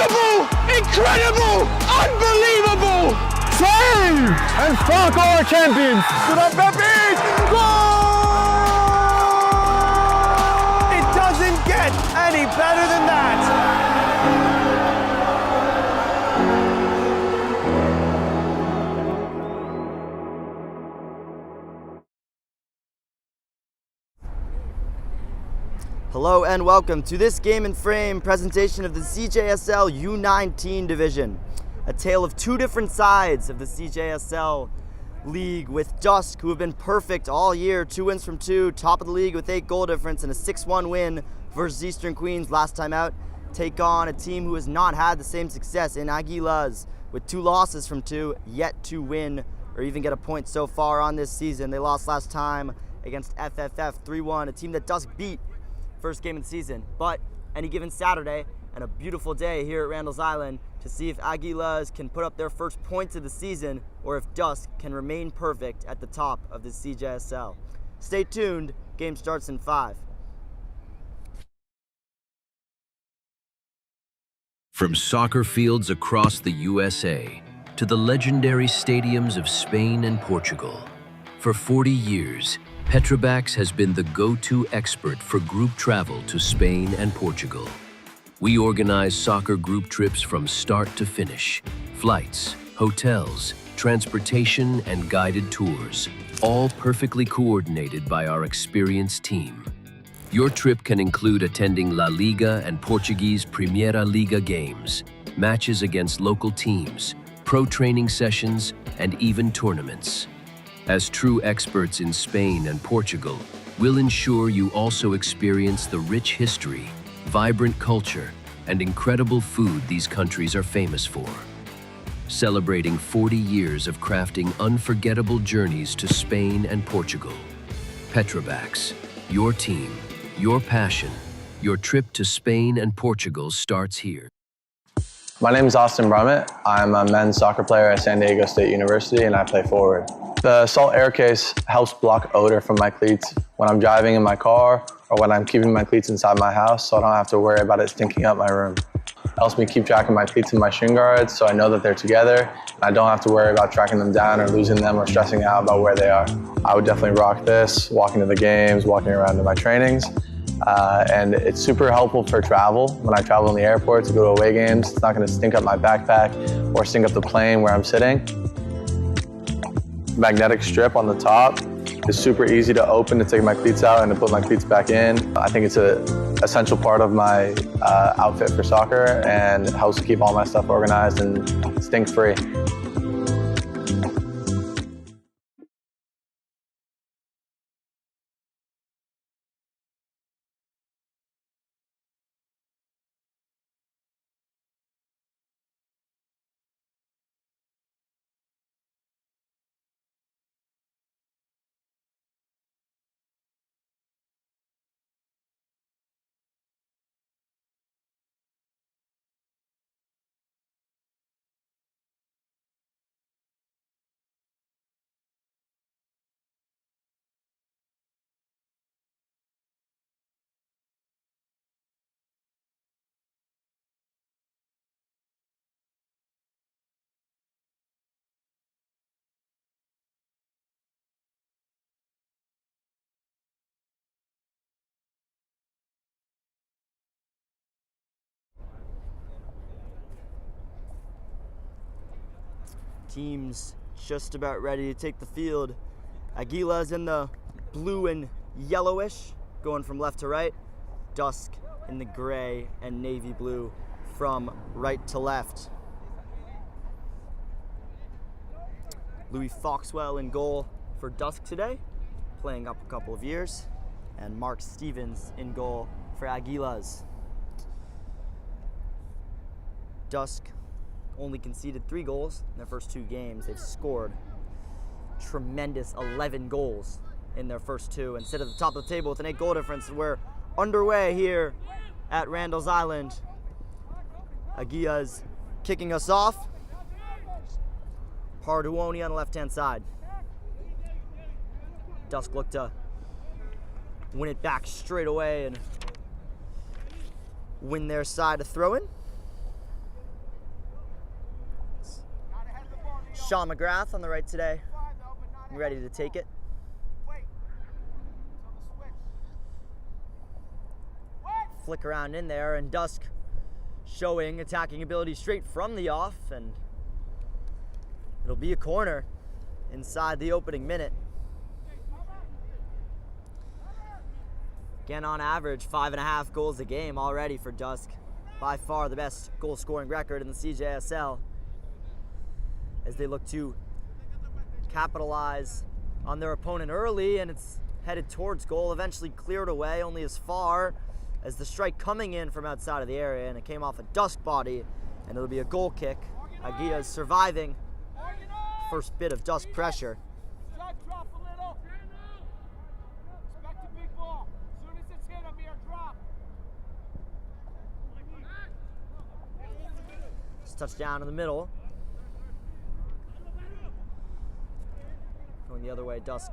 Unbelievable! Incredible! Unbelievable! Save! And Spark are champions! Good up, Pepe! Goal! It doesn't get any better than that. Hello and welcome to this Game and Frame presentation of the CJSL U19 division. A tale of two different sides of the CJSL league, with DUSC, who have been perfect all year, 2 wins from 2, top of the league with 8 goal difference and a 6-1 win versus Eastern Queens last time out, take on a team who has not had the same success in Aguilas, with 2 losses from 2, yet to win or even get a point so far on this season. They lost last time against FFF 3-1, a team that DUSC beat first game of the season. But any given Saturday and a beautiful day here at Randall's Island to see if Aguilas can put up their first points of the season or if DUSC can remain perfect at the top of the CJSL. Stay tuned, game starts in 5. From soccer fields across the USA to the legendary stadiums of Spain and Portugal, for 40 years, Petrobax has been the go-to expert for group travel to Spain and Portugal. We organize soccer group trips from start to finish, flights, hotels, transportation, and guided tours, all perfectly coordinated by our experienced team. Your trip can include attending La Liga and Portuguese Primeira Liga games, matches against local teams, pro training sessions, and even tournaments. As true experts in Spain and Portugal, we'll ensure you also experience the rich history, vibrant culture, and incredible food these countries are famous for. Celebrating 40 years of crafting unforgettable journeys to Spain and Portugal. Petrobax, your team, your passion, your trip to Spain and Portugal starts here. My name is Austin Brummett. I'm a men's soccer player at San Diego State University and I play forward. The Salt Air Case helps block odor from my cleats when I'm driving in my car or when I'm keeping my cleats inside my house, so I don't have to worry about it stinking up my room. It helps me keep track of my cleats and my shin guards so I know that they're together and I don't have to worry about tracking them down or losing them or stressing out about where they are. I would definitely rock this, walking to the games, walking around to my trainings. And it's super helpful for travel. When I travel in the airport to go to away games, it's not going to stink up my backpack or stink up the plane where I'm sitting. Magnetic strip on the top is super easy to open to take my cleats out and to put my cleats back in. I think it's an essential part of my outfit for soccer and it helps keep all my stuff organized and stink-free. Teams just about ready to take the field. Aguilas in the blue and yellowish, going from left to right. DUSC in the gray and navy blue from right to left. Louis Foxwell in goal for DUSC today, playing up a couple of years. And Mark Stevens in goal for Aguilas. DUSC only conceded 3 goals in their first 2 games. They've scored tremendous 11 goals in their first 2 and sit at the top of the table with an 8 goal difference. We're underway here at Randall's Island. Aguilas kicking us off. Parduoni on the left-hand side. DUSC look to win it back straight away and win their side to throw in. Sean McGrath on the right today, ready to take it. Flick around in there, and DUSC showing attacking ability straight from the off, and it'll be a corner inside the opening minute. Again, on average, 5.5 goals a game already for DUSC. By far the best goal scoring record in the CJSL, as they look to capitalize on their opponent early, and it's headed towards goal, eventually cleared away only as far as the strike coming in from outside of the area, and it came off a DUSC body, and it'll be a goal kick. Aguilas surviving first bit of DUSC pressure. Touchdown in the middle. Going the other way, DUSC.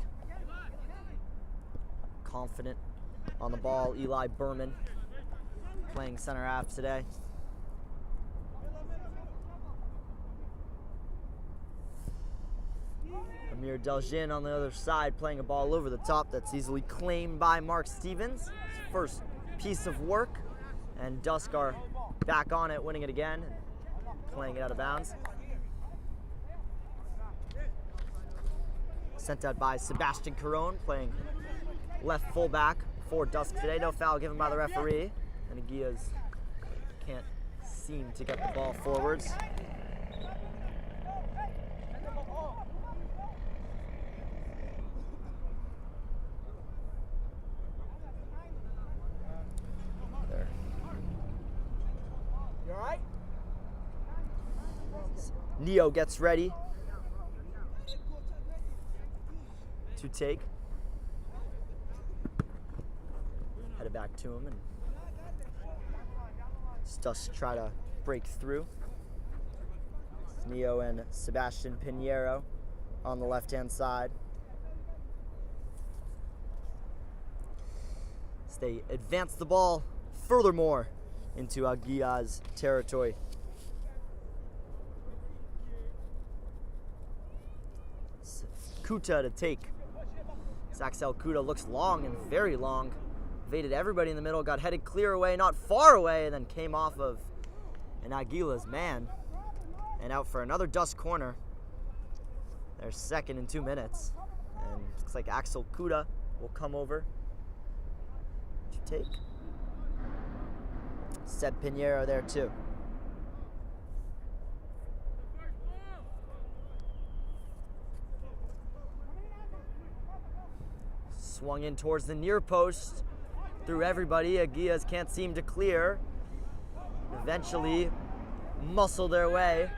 Confident on the ball. Eli Berman playing center half today. Amir Delgin on the other side playing a ball over the top that's easily claimed by Mark Stevens. His first piece of work, and DUSC are back on it, winning it again. Playing it out of bounds. Sent out by Sebastian Caron, playing left fullback for DUSC today. No foul given by the referee, and Aguilas can't seem to get the ball forwards. There. You all right? Neo gets ready to take. Headed back to him, and DUSC try to break through. It's Neo and Sebastian Pinheiro on the left-hand side. As they advance the ball furthermore into Aguilas territory. Kuta to take. Axel Kuta looks long and very long. Evaded everybody in the middle, got headed clear away, not far away, and then came off of an Aguilas man and out for another DUSC corner. Their second in 2 minutes. And looks like Axel Kuta will come over to take. Seb Pinheiro there too. Swung in towards the near post, through everybody. Aguilas can't seem to clear. Eventually muscle their way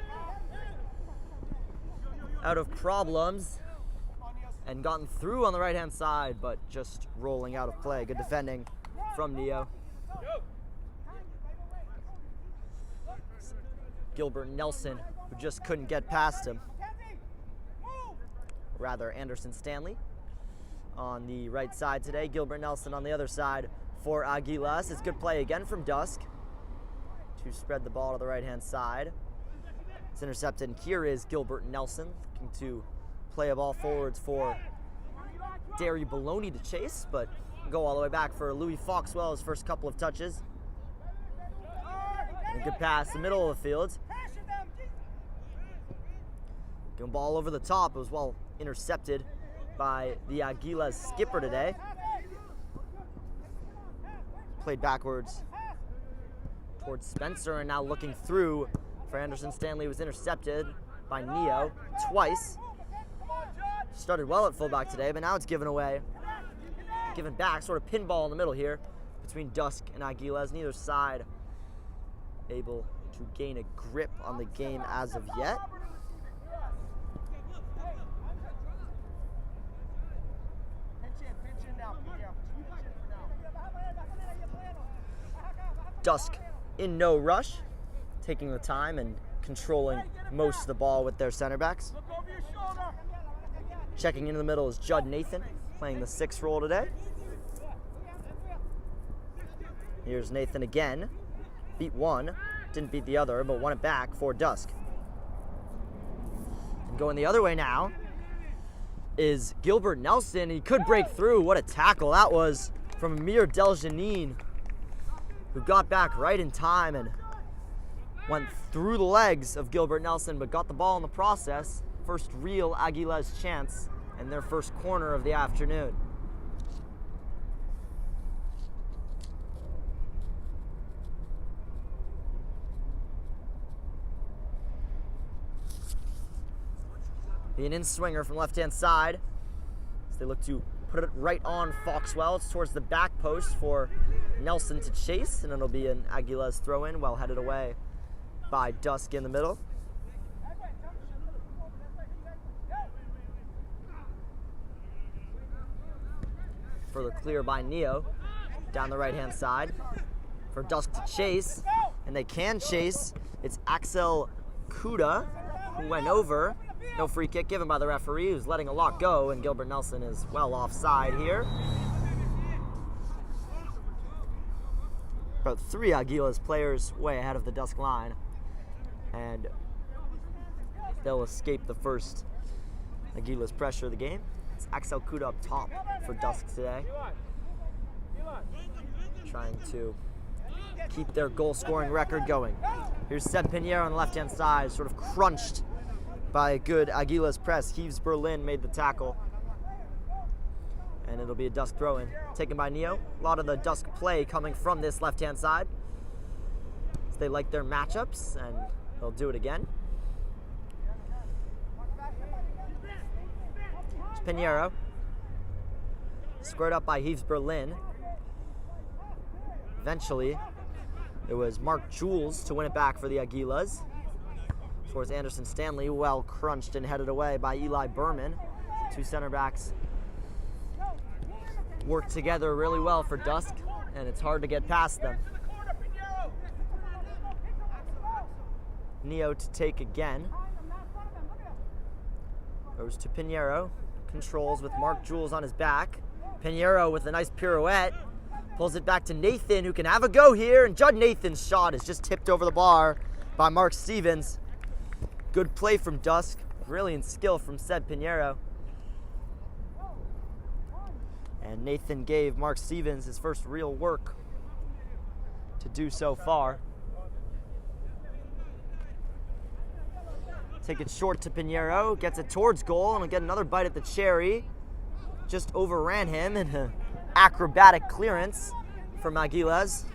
out of problems and gotten through on the right-hand side, but just rolling out of play. Good defending from Neo. Gilbert Nelson, who just couldn't get past him. Rather, Anderson Stanley on the right side today. Gilbert Nelson on the other side for Aguilas. It's good play again from DUSC to spread the ball to the right-hand side. It's intercepted, and here is Gilbert Nelson looking to play a ball forwards for Derry Baloney to chase, but go all the way back for Louis Foxwell, his first couple of touches. And a good pass, the middle of the field. Good ball over the top. It was well intercepted by the Aguilas skipper today. Played backwards towards Spencer, and now looking through for Anderson Stanley. Was intercepted by Neo twice. Started well at fullback today, but now it's given away. Given back, sort of pinball in the middle here between DUSC and Aguilas. Neither side able to gain a grip on the game as of yet. DUSC in no rush, taking the time and controlling most of the ball with their center backs. Checking into the middle is Judd Nathan, playing the 6th role today. Here's Nathan again. Beat one, didn't beat the other, but won it back for DUSC. Going the other way now is Gilbert Nelson. He could break through. What a tackle that was from Amir Deljanine, who got back right in time and went through the legs of Gilbert Nelson, but got the ball in the process. First real Aguilas chance and their first corner of the afternoon. Be an in-swinger from left-hand side as they look to put it right on Foxwell. It's towards the back post for Nelson to chase, and it'll be an Aguilas throw-in, well headed away by DUSC in the middle. Further clear by Neo down the right-hand side for DUSC to chase, and they can chase. It's Axel Kuda who went over. No free kick given by the referee, who's letting a lot go, and Gilbert Nelson is well offside here. About 3 Aguilas players way ahead of the DUSC line, and they'll escape the first Aguilas pressure of the game. It's Axel Kuda up top for DUSC today, trying to keep their goal-scoring record going. Here's Seb Pinheiro on the left-hand side, sort of crunched by a good Aguilas press. Heaves Berlin made the tackle, and it'll be a DUSC throw-in taken by Neo. A lot of the DUSC play coming from this left-hand side. So they like their matchups, and they'll do it again. It's Pinheiro, squared up by Heaves Berlin. Eventually, it was Mark Jules to win it back for the Aguilas. Towards Anderson Stanley, well crunched and headed away by Eli Berman. 2 center backs work together really well for DUSC, and it's hard to get past them. Neo to take again. Goes to Pinheiro. Controls with Mark Jules on his back. Pinheiro with a nice pirouette. Pulls it back to Nathan, who can have a go here, and Judd Nathan's shot is just tipped over the bar by Mark Stevens. Good play from DUSC, brilliant skill from Seb Pinheiro. And Nathan gave Mark Stevens his first real work to do so far. Take it short to Pinheiro, gets it towards goal, and will get another bite at the cherry. Just overran him in an acrobatic clearance from Aguilas.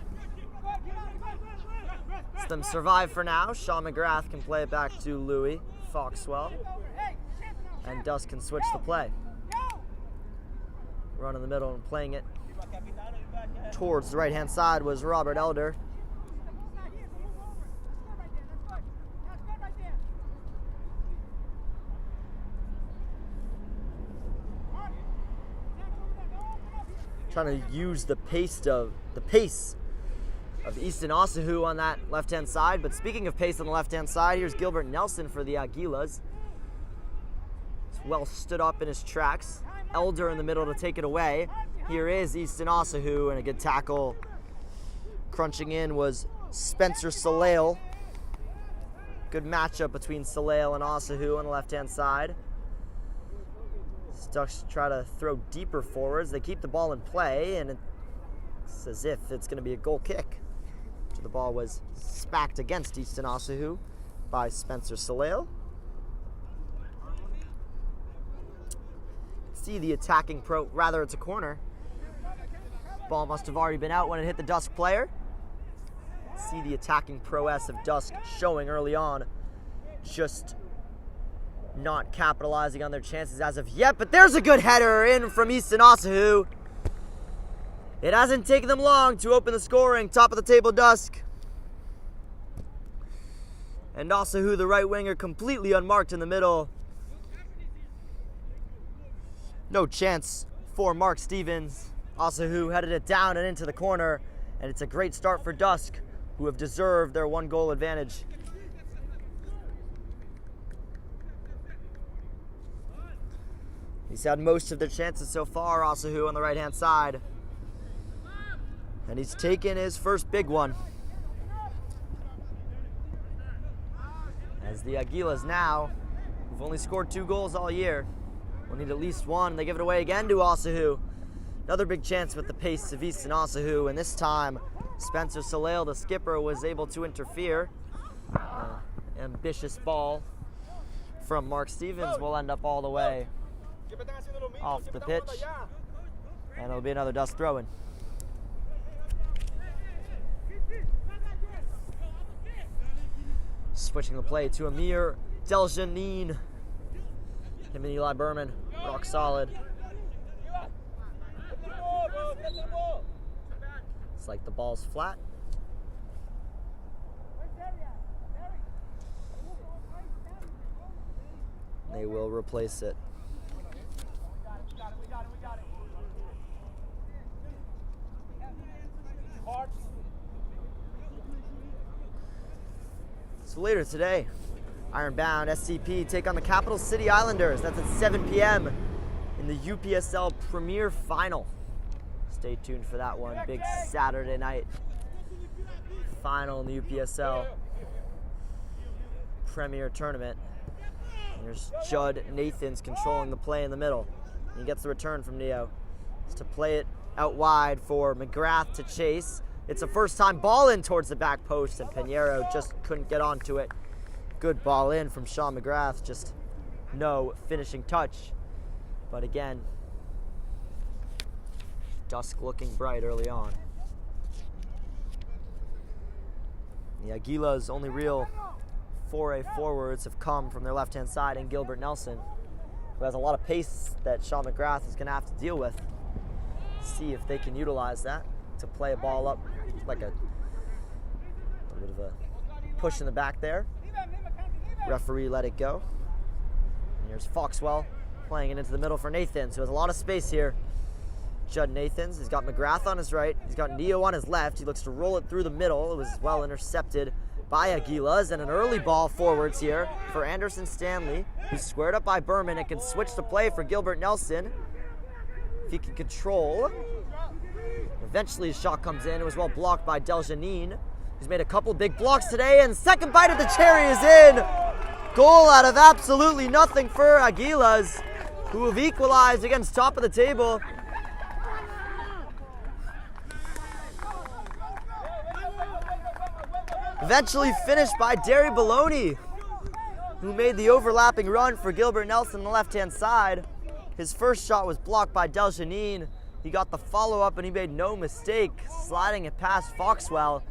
Let them survive for now. Sean McGrath can play it back to Louis Foxwell, and DUSC can switch the play. Run in the middle and playing it towards the right-hand side was Robert Elder. Trying to use the pace of Easton Osahu on that left-hand side. But speaking of pace on the left-hand side, here's Gilbert Nelson for the Aguilas. He's well stood up in his tracks. Elder in the middle to take it away. Here is Easton Osahu, and a good tackle. Crunching in was Spencer Salale. Good matchup between Salale and Osahu on the left-hand side. Ducks try to throw deeper forwards. They keep the ball in play, and it's as if it's going to be a goal kick. So the ball was smacked against Easton Osahu by Spencer Salale. See the attacking rather it's a corner. Ball must have already been out when it hit the DUSC player. See the attacking prowess of DUSC showing early on. Just not capitalizing on their chances as of yet, but there's a good header in from Easton Osahu. It hasn't taken them long to open the scoring. Top of the table, DUSC. And Osahu, the right winger, completely unmarked in the middle. No chance for Mark Stevens. Osahu headed it down and into the corner, and it's a great start for DUSC, who have deserved their 1-goal advantage. He's had most of their chances so far, Osahu on the right-hand side. And he's taken his first big one. As the Aguilas now We've only scored 2 goals all year. We'll need at least 1. They give it away again to Osahu. Another big chance with the pace of Easton Osahu, and this time Spencer Salale, the skipper, was able to interfere. Ambitious ball from Mark Stevens will end up all the way off the pitch, and it'll be another DUSC throw-in. Switching the play to Amir Deljanine. Him and Eli Berman, rock solid. It's like the ball's flat. They will replace it. So later today, Ironbound SCP take on the Capital City Islanders. That's at 7 p.m. in the UPSL Premier Final. Stay tuned for that one. Big Saturday night final in the UPSL Premier Tournament. And here's Judd Nathans controlling the play in the middle. He gets the return from Neo. It's to play it out wide for McGrath to chase. It's a first-time ball in towards the back post, and Pinheiro just couldn't get onto it. Good ball in from Sean McGrath, just no finishing touch. But again, DUSC looking bright early on. The Aguilas' only real foray forwards have come from their left-hand side in Gilbert Nelson, who has a lot of pace that Sean McGrath is going to have to deal with. See if they can utilize that to play a ball up, like a little bit of a push in the back there. Referee let it go. And here's Foxwell playing it into the middle for Nathans, who has a lot of space here. Judd Nathans, he's got McGrath on his right, he's got Neo on his left. He looks to roll it through the middle. It was well intercepted by Aguilas, and an early ball forwards here for Anderson Stanley, who's squared up by Berman and can switch the play for Gilbert Nelson. If he can control. Eventually his shot comes in. It was well blocked by Deljanine, who's made a couple big blocks today, and second bite of the cherry is in. Goal out of absolutely nothing for Aguilas, who have equalized against top of the table. Eventually finished by Derry Baloney, who made the overlapping run for Gilbert Nelson on the left-hand side. His first shot was blocked by Deljanine. He got the follow-up and he made no mistake, sliding it past Foxwell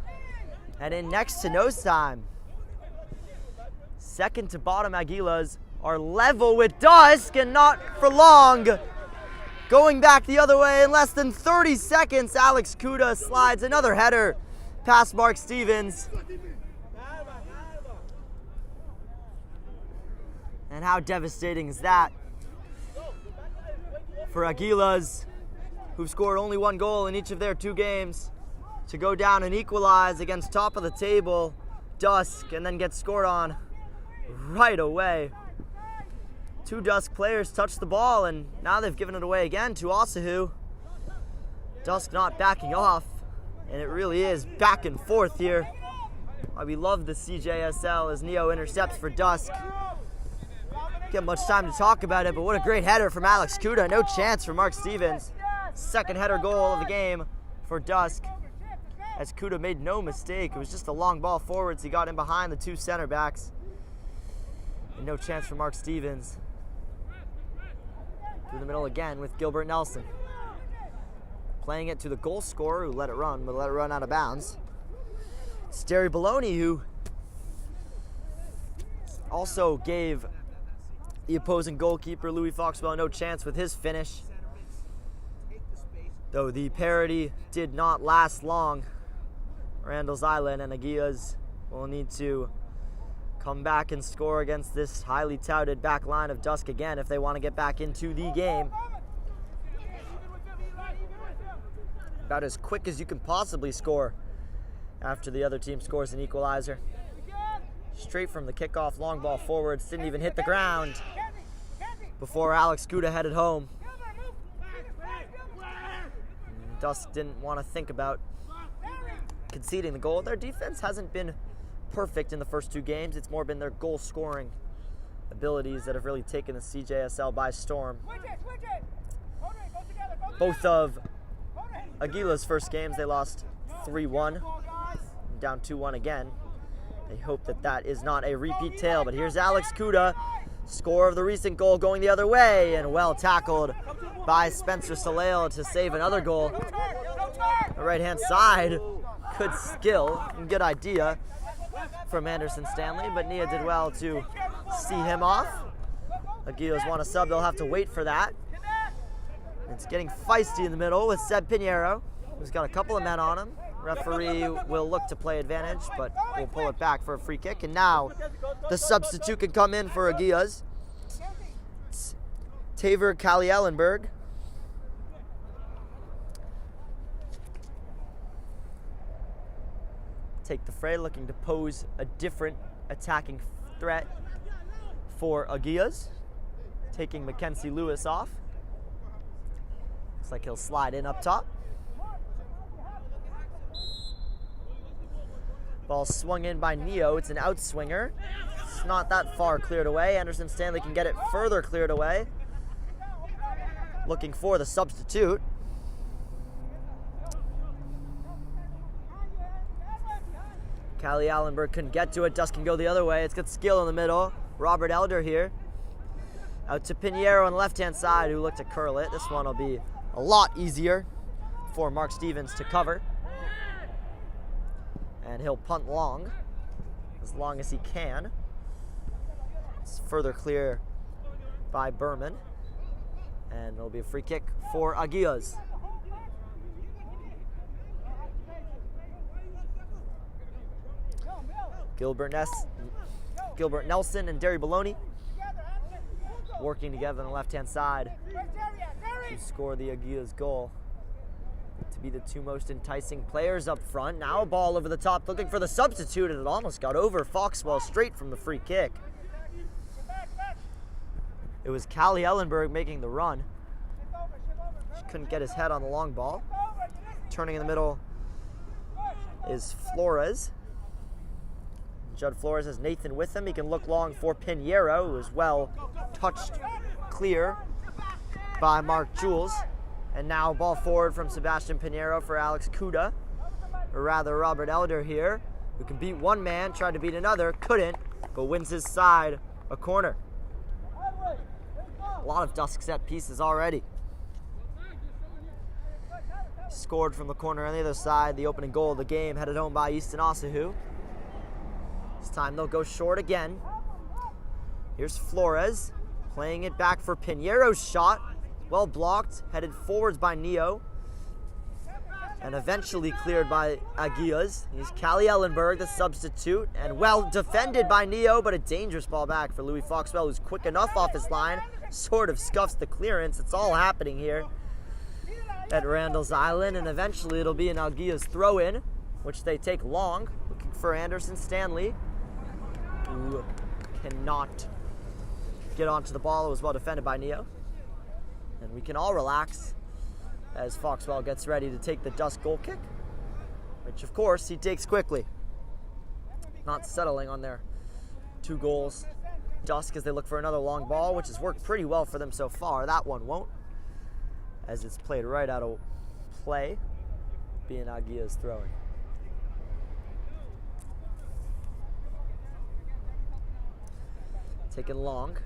and in next to no time. Second to bottom Aguilas are level with DUSC, and not for long. Going back the other way in less than 30 seconds, Alex Kuda slides another header past Mark Stevens. And how devastating is that for Aguilas, who've scored only 1 goal in each of their 2 games, to go down and equalize against top of the table DUSC and then get scored on right away. 2 DUSC players touched the ball, and now they've given it away again to Osahu. DUSC not backing off, and it really is back and forth here. We love the CJSL as Neo intercepts for DUSC. Get much time to talk about it, but what a great header from Alex Kuda. No chance for Mark Stevens. Second header goal of the game for DUSC, as Kuda made no mistake. It was just a long ball forwards. He got in behind the 2 center backs. And no chance for Mark Stevens. Through the middle again with Gilbert Nelson. Playing it to the goal scorer, who let it run, but let it run out of bounds. It's Derry Baloney, who also gave the opposing goalkeeper, Louis Foxwell, no chance with his finish. Though the parity did not last long. Randall's Island and Aguilas will need to come back and score against this highly touted back line of DUSC again if they want to get back into the game. About as quick as you can possibly score after the other team scores an equalizer. Straight from the kickoff, long ball forwards, didn't even hit the ground before Alex Kuda headed home. DUSC didn't want to think about conceding the goal. Their defense hasn't been perfect in the first 2 games. It's more been their goal scoring abilities that have really taken the CJSL by storm. Both of Aguilas' first games, they lost 3-1, down 2-1 again. They hope that that is not a repeat tale, but here's Alex Kuda, score of the recent goal going the other way, and well tackled by Spencer Saleo to save another goal. The right-hand side, good skill and good idea from Anderson Stanley, but Nia did well to see him off. Aguilas want a sub, they'll have to wait for that. It's getting feisty in the middle with Seb Pinheiro, who's got a couple of men on him. Referee will look to play advantage, but will pull it back for a free kick. And now the substitute can come in for Aguilas. It's Taver Kalli-Ellenberg. Take the fray, looking to pose a different attacking threat for Aguilas. Taking Mackenzie Lewis off. Looks like he'll slide in up top. Ball swung in by Neo. It's an outswinger. It's not that far cleared away. Anderson Stanley can get it further cleared away. Looking for the substitute. Kalli-Ellenberg couldn't get to it. DUSC can go the other way. It's got skill in the middle. Robert Elder here. Out to Pinheiro on the left-hand side, who looked to curl it. This one will be a lot easier for Mark Stevens to cover. And he'll punt long as he can. It's further clear by Berman. And it'll be a free kick for Aguilas. Gilbert Nelson and Derry Baloney working together on the left-hand side to score the Aguilas goal. To be the two most enticing players up front. Now a ball over the top, looking for the substitute, and it almost got over Foxwell straight from the free kick. It was Kalli-Ellenberg making the run. She couldn't get his head on the long ball. Turning in the middle is Flores. Judd Flores has Nathan with him. He can look long for Pinheiro, who is well touched clear by Mark Jules. And now ball forward from Sebastian Pinheiro for Alex Kuda. Or rather, Robert Elder here, who can beat one man, tried to beat another, couldn't, but wins his side a corner. A lot of DUSC set pieces already. Scored from the corner on the other side. The opening goal of the game headed home by Easton Osahu. This time they'll go short again. Here's Flores playing it back for Pinheiro's shot. Well blocked, headed forwards by Neo. And eventually cleared by Aguilas. He's Kalli-Ellenberg, the substitute. And well defended by Neo, but a dangerous ball back for Louis Foxwell, who's quick enough off his line. Sort of scuffs the clearance. It's all happening here at Randall's Island. And eventually it'll be an Aguilas throw-in, which they take long. Looking for Anderson Stanley, who cannot get onto the ball. It was well defended by Neo. And we can all relax as Foxwell gets ready to take the DUSC goal kick, which of course he takes quickly. Not settling on their 2 goals. DUSC as they look for another long ball, which has worked pretty well for them so far. That one won't, as it's played right out of play, being Aguilas throwing. Taken long.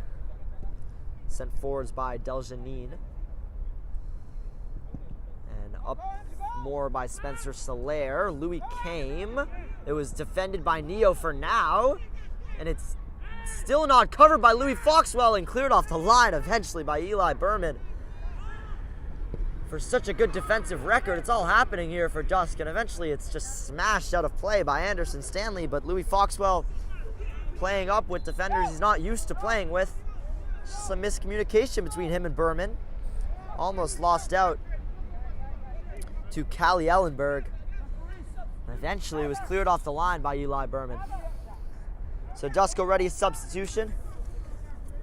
Sent forwards by Deljanine. And up more by Spencer Soler. Louis came. It was defended by Neo for now. And it's still not covered by Louis Foxwell and cleared off the line eventually by Eli Berman. For such a good defensive record, it's all happening here for DUSC. And eventually it's just smashed out of play by Anderson Stanley. But Louis Foxwell playing up with defenders he's not used to playing with. Some miscommunication between him and Berman. Almost lost out to Kalli-Ellenberg. Eventually it was cleared off the line by Eli Berman. So DUSC ready substitution.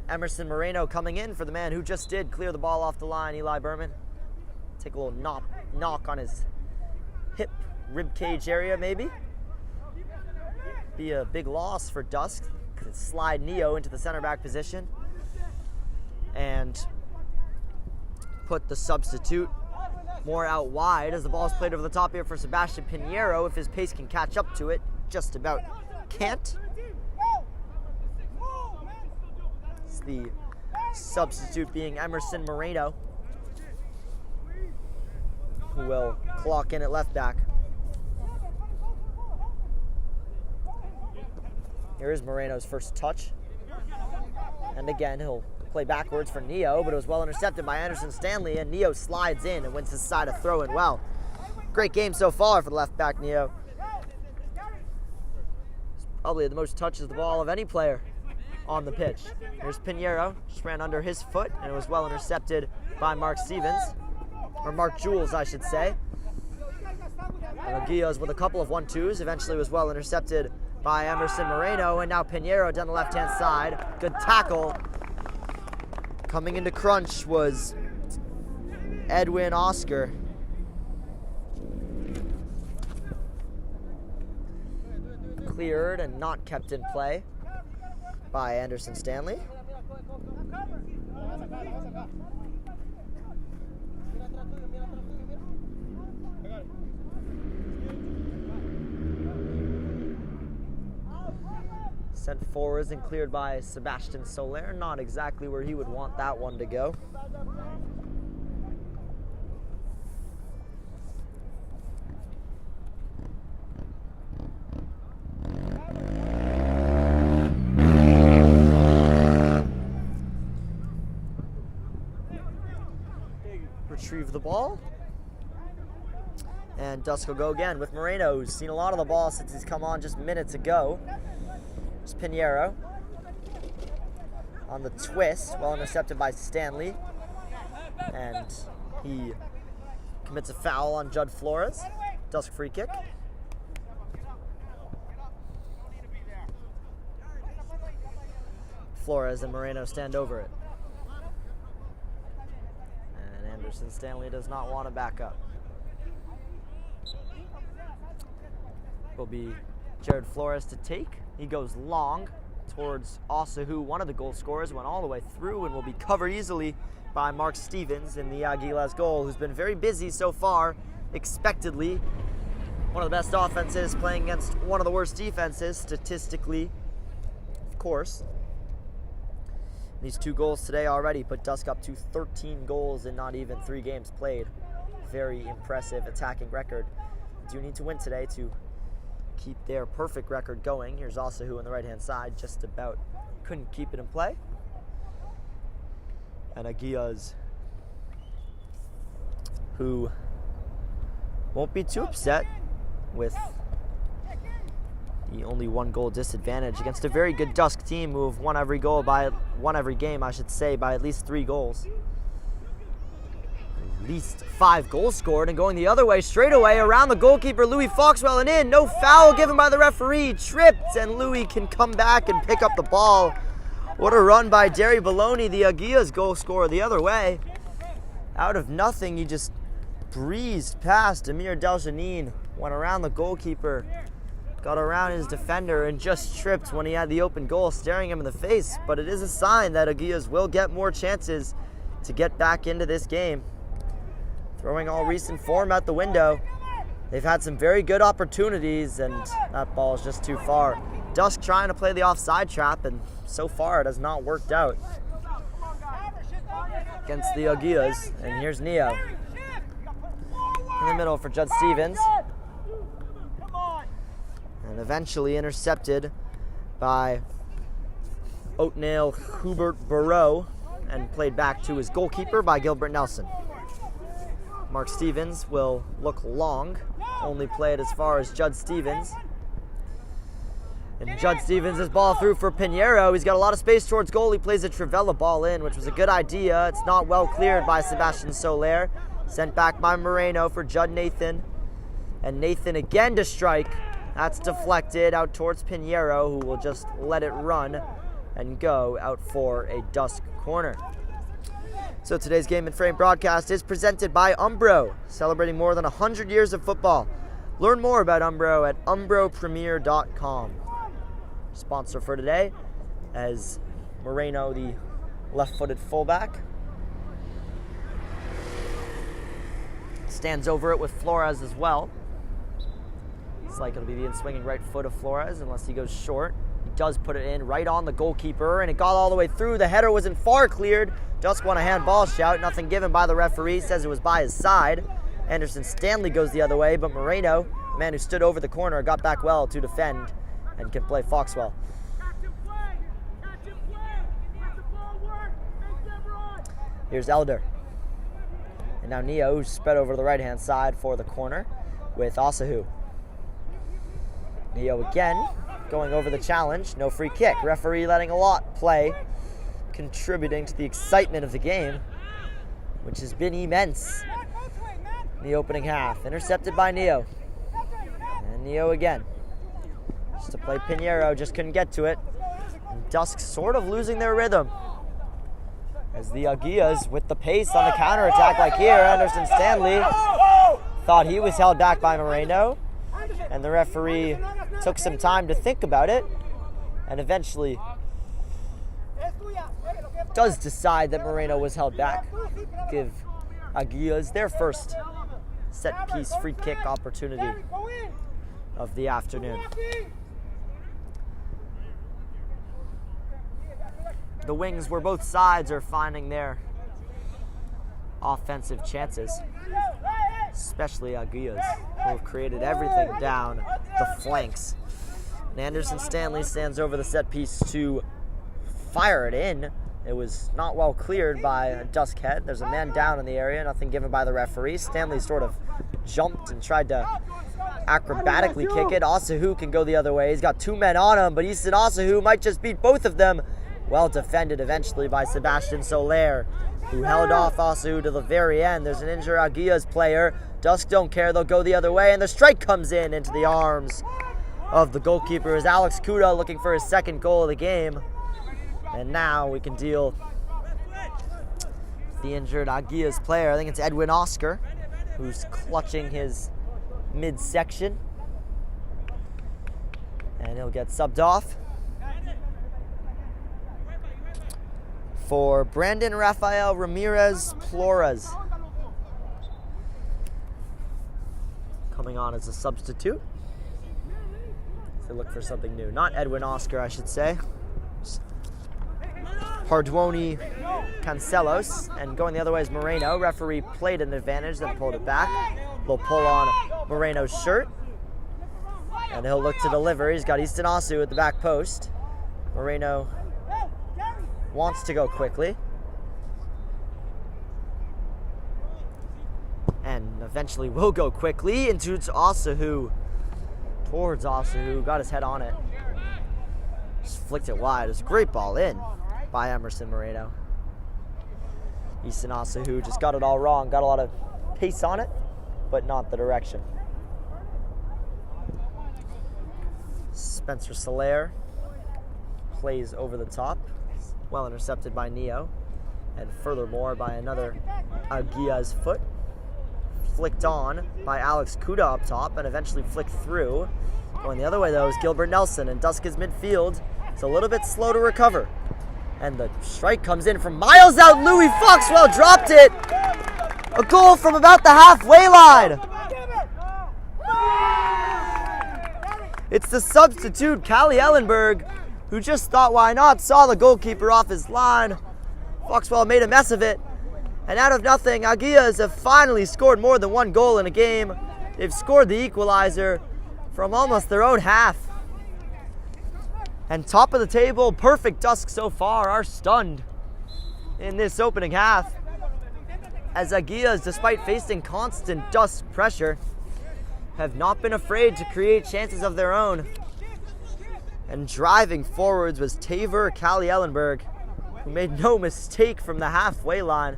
Emerson Moreno coming in for the man who just did clear the ball off the line, Eli Berman. Take a little knock on his hip, rib cage area maybe. Be a big loss for DUSC. slide Neo into the center back position and put the substitute more out wide as the ball is played over the top here for Sebastian Pinheiro. If his pace can catch up to it, just about can't. It's the substitute being Emerson Moreno, who will clock in at left back. Here is Moreno's first touch. And again, he'll play backwards for Neo, but it was well intercepted by Anderson Stanley, and Neo slides in and wins his side of throw-in well. Great game so far for the left back, Neo. He's probably the most touches of the ball of any player on the pitch. Here's Pinheiro, just ran under his foot, and it was well intercepted by Mark Stevens, or Mark Jules, I should say. And Aguilas with a couple of 1-2s, eventually was well intercepted by Emerson Moreno, and now Pinheiro down the left-hand side. Good tackle. Coming into crunch was Edwin Oscar. Cleared and not kept in play by Anderson Stanley. Sent forwards and cleared by Sebastian Soler. Not exactly where he would want that one to go. Retrieve the ball. And DUSC will go again with Moreno, who's seen a lot of the ball since he's come on just minutes ago. It's Pinheiro on the twist, well intercepted by Stanley. And he commits a foul on Judd Flores. DUSC free kick. Flores and Moreno stand over it. And Anderson Stanley does not want to back up. Will be Jared Flores to take. He goes long towards Osahu, one of the goal scorers, went all the way through and will be covered easily by Mark Stevens in the Aguilas goal, who's been very busy so far, expectedly. One of the best offenses playing against one of the worst defenses, statistically, of course. These 2 goals today already put DUSC up to 13 goals in not even 3 games played. Very impressive attacking record. Do need to win today to keep their perfect record going. Here's Osahu on the right-hand side, just about couldn't keep it in play. And Aguilas, who won't be too upset with the only 1 goal disadvantage against a very good DUSC team who have won every game, I should say, by at least 3 goals. At least 5 goals scored, and going the other way straight away around the goalkeeper Louis Foxwell and in. No foul given by the referee. Tripped, and Louis can come back and pick up the ball. What a run by Derry Baloney, the Aguilas goal scorer, the other way. Out of nothing, he just breezed past Amir Deljanine, went around the goalkeeper, got around his defender, and just tripped when he had the open goal staring him in the face. But it is a sign that Aguilas will get more chances to get back into this game. Throwing all recent form out the window. They've had some very good opportunities, and that ball is just too far. DUSC trying to play the offside trap, and so far it has not worked out against the Aguilas. And here's Neo in the middle for Judd Stevens. And eventually intercepted by Oatnail Hubert Barreau and played back to his goalkeeper by Gilbert Nelson. Mark Stevens will look long, only played as far as Judd Stevens. And Judd Stevens' his ball through for Pinheiro. He's got a lot of space towards goal. He plays a Trivella ball in, which was a good idea. It's not well cleared by Sebastian Soler. Sent back by Moreno for Judd Nathan. And Nathan again to strike. That's deflected out towards Pinheiro, who will just let it run and go out for a DUSC corner. So today's Game and Frame broadcast is presented by Umbro, celebrating more than 100 years of football. Learn more about Umbro at umbropremier.com. Sponsor for today, as Moreno, the left-footed fullback, stands over it with Flores as well. It's like it'll be the in-swinging right foot of Flores unless he goes short. He does put it in right on the goalkeeper, and it got all the way through. The header wasn't far cleared. DUSC won a handball shout. Nothing given by the referee. Says it was by his side. Anderson Stanley goes the other way, but Moreno, the man who stood over the corner, got back well to defend and can play Foxwell. Here's Elder. And now Neo, who's spread over to the right-hand side for the corner with Asahu. Neo again, going over the challenge. No free kick. Referee letting a lot play, contributing to the excitement of the game, which has been immense in the opening half. Intercepted by Neo. And Neo again. Just to play Pinheiro, just couldn't get to it. And DUSC sort of losing their rhythm, as the Aguilas with the pace on the counterattack like here. Anderson Stanley thought he was held back by Moreno, and the referee took some time to think about it and eventually does decide that Moreno was held back. Give Aguilas their first set-piece free kick opportunity of the afternoon. The wings where both sides are finding their offensive chances, especially Aguilas, who have created everything down the flanks. And Anderson Stanley stands over the set piece to fire it in. It was not well cleared by a DUSC head. There's a man down in the area, nothing given by the referee. Stanley sort of jumped and tried to acrobatically kick it. Asahu can go the other way. He's got two men on him, but Easton Asahu might just beat both of them. Well defended eventually by Sebastian Soler, who held off Asahu to the very end. There's an injured Aguilas player. DUSC don't care. They'll go the other way, and the strike comes in into the arms of the goalkeeper as Alex Kuda looking for his second goal of the game. And now we can deal with the injured Aguilas player. I think it's Edwin Oscar, who's clutching his midsection. And he'll get subbed off for Brandon Rafael Ramirez Flores, coming on as a substitute. They look for something new. Not Edwin Oscar, I should say. Hardwoni Cancelos, and going the other way is Moreno. Referee played an advantage, then pulled it back. They'll pull on Moreno's shirt, and he'll look to deliver. He's got Easton Asu at the back post. Moreno wants to go quickly, and eventually will go quickly into Asahu, towards Asahu, got his head on it, just flicked it wide. It was a great ball in by Emerson Moreno. Easton Asahu just got it all wrong, got a lot of pace on it, but not the direction. Spencer Soler plays over the top, well intercepted by Neo, and furthermore by another Aguilas foot. Flicked on by Alex Kuda up top and eventually flicked through. Going the other way though is Gilbert Nelson, and DUSC's midfield is a little bit slow to recover. And the strike comes in from miles out. Louis Foxwell dropped it. A goal from about the halfway line. It's the substitute, Callie Ellenberg, who just thought, why not? Saw the goalkeeper off his line. Foxwell made a mess of it. And out of nothing, Aguilas have finally scored more than one goal in a game. They've scored the equalizer from almost their own half. And top of the table, perfect DUSC so far, are stunned in this opening half, as Aguilas, despite facing constant DUSC pressure, have not been afraid to create chances of their own. And driving forwards was Taver Callie Ellenberg, who made no mistake from the halfway line.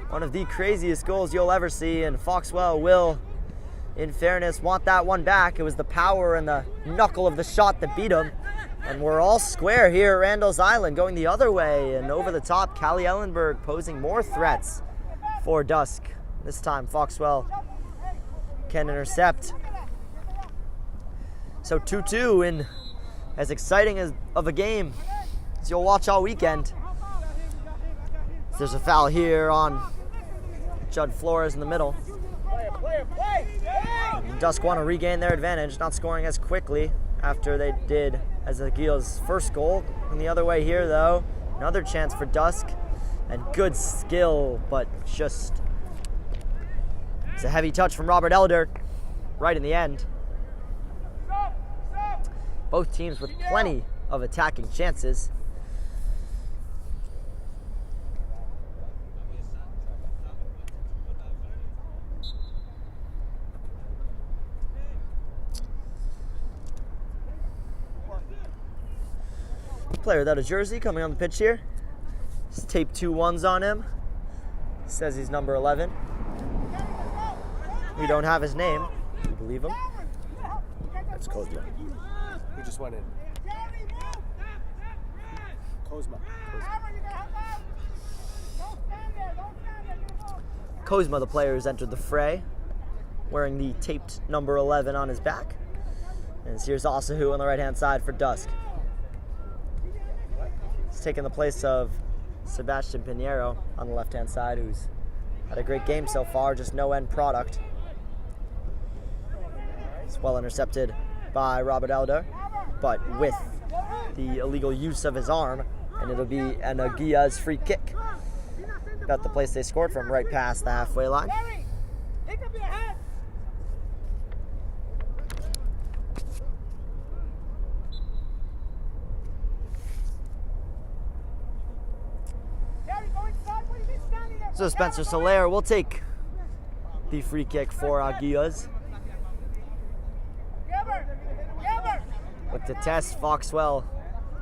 One of the craziest goals you'll ever see, and Foxwell will, in fairness, want that one back. It was the power and the knuckle of the shot that beat him. And we're all square here at Randall's Island, going the other way, and over the top, Callie Ellenberg posing more threats for DUSC. This time, Foxwell can intercept. So 2-2 in as exciting as of a game as you'll watch all weekend. There's a foul here on Judd Flores in the middle. DUSC want to regain their advantage, not scoring as quickly after they did as Aguilas' first goal. And the other way here, though, another chance for DUSC, and good skill, but just it's a heavy touch from Robert Elder right in the end. Both teams with plenty of attacking chances. Player without a jersey coming on the pitch here. He's taped 2 1s on him. Says he's number 11. We don't have his name. Do you believe him? That's Kozma. Who just went in? Kozma. Kozma, the player who's entered the fray, wearing the taped number 11 on his back. And here's Osahu on the right-hand side for DUSC. He's taking the place of Sebastian Pinheiro on the left-hand side, who's had a great game so far, just no end product. It's well intercepted by Robert Elder, but with the illegal use of his arm, and it'll be an Aguilas free kick. About the place they scored from, right past the halfway line. So Spencer Soler will take the free kick for Aguilas. But to test Foxwell,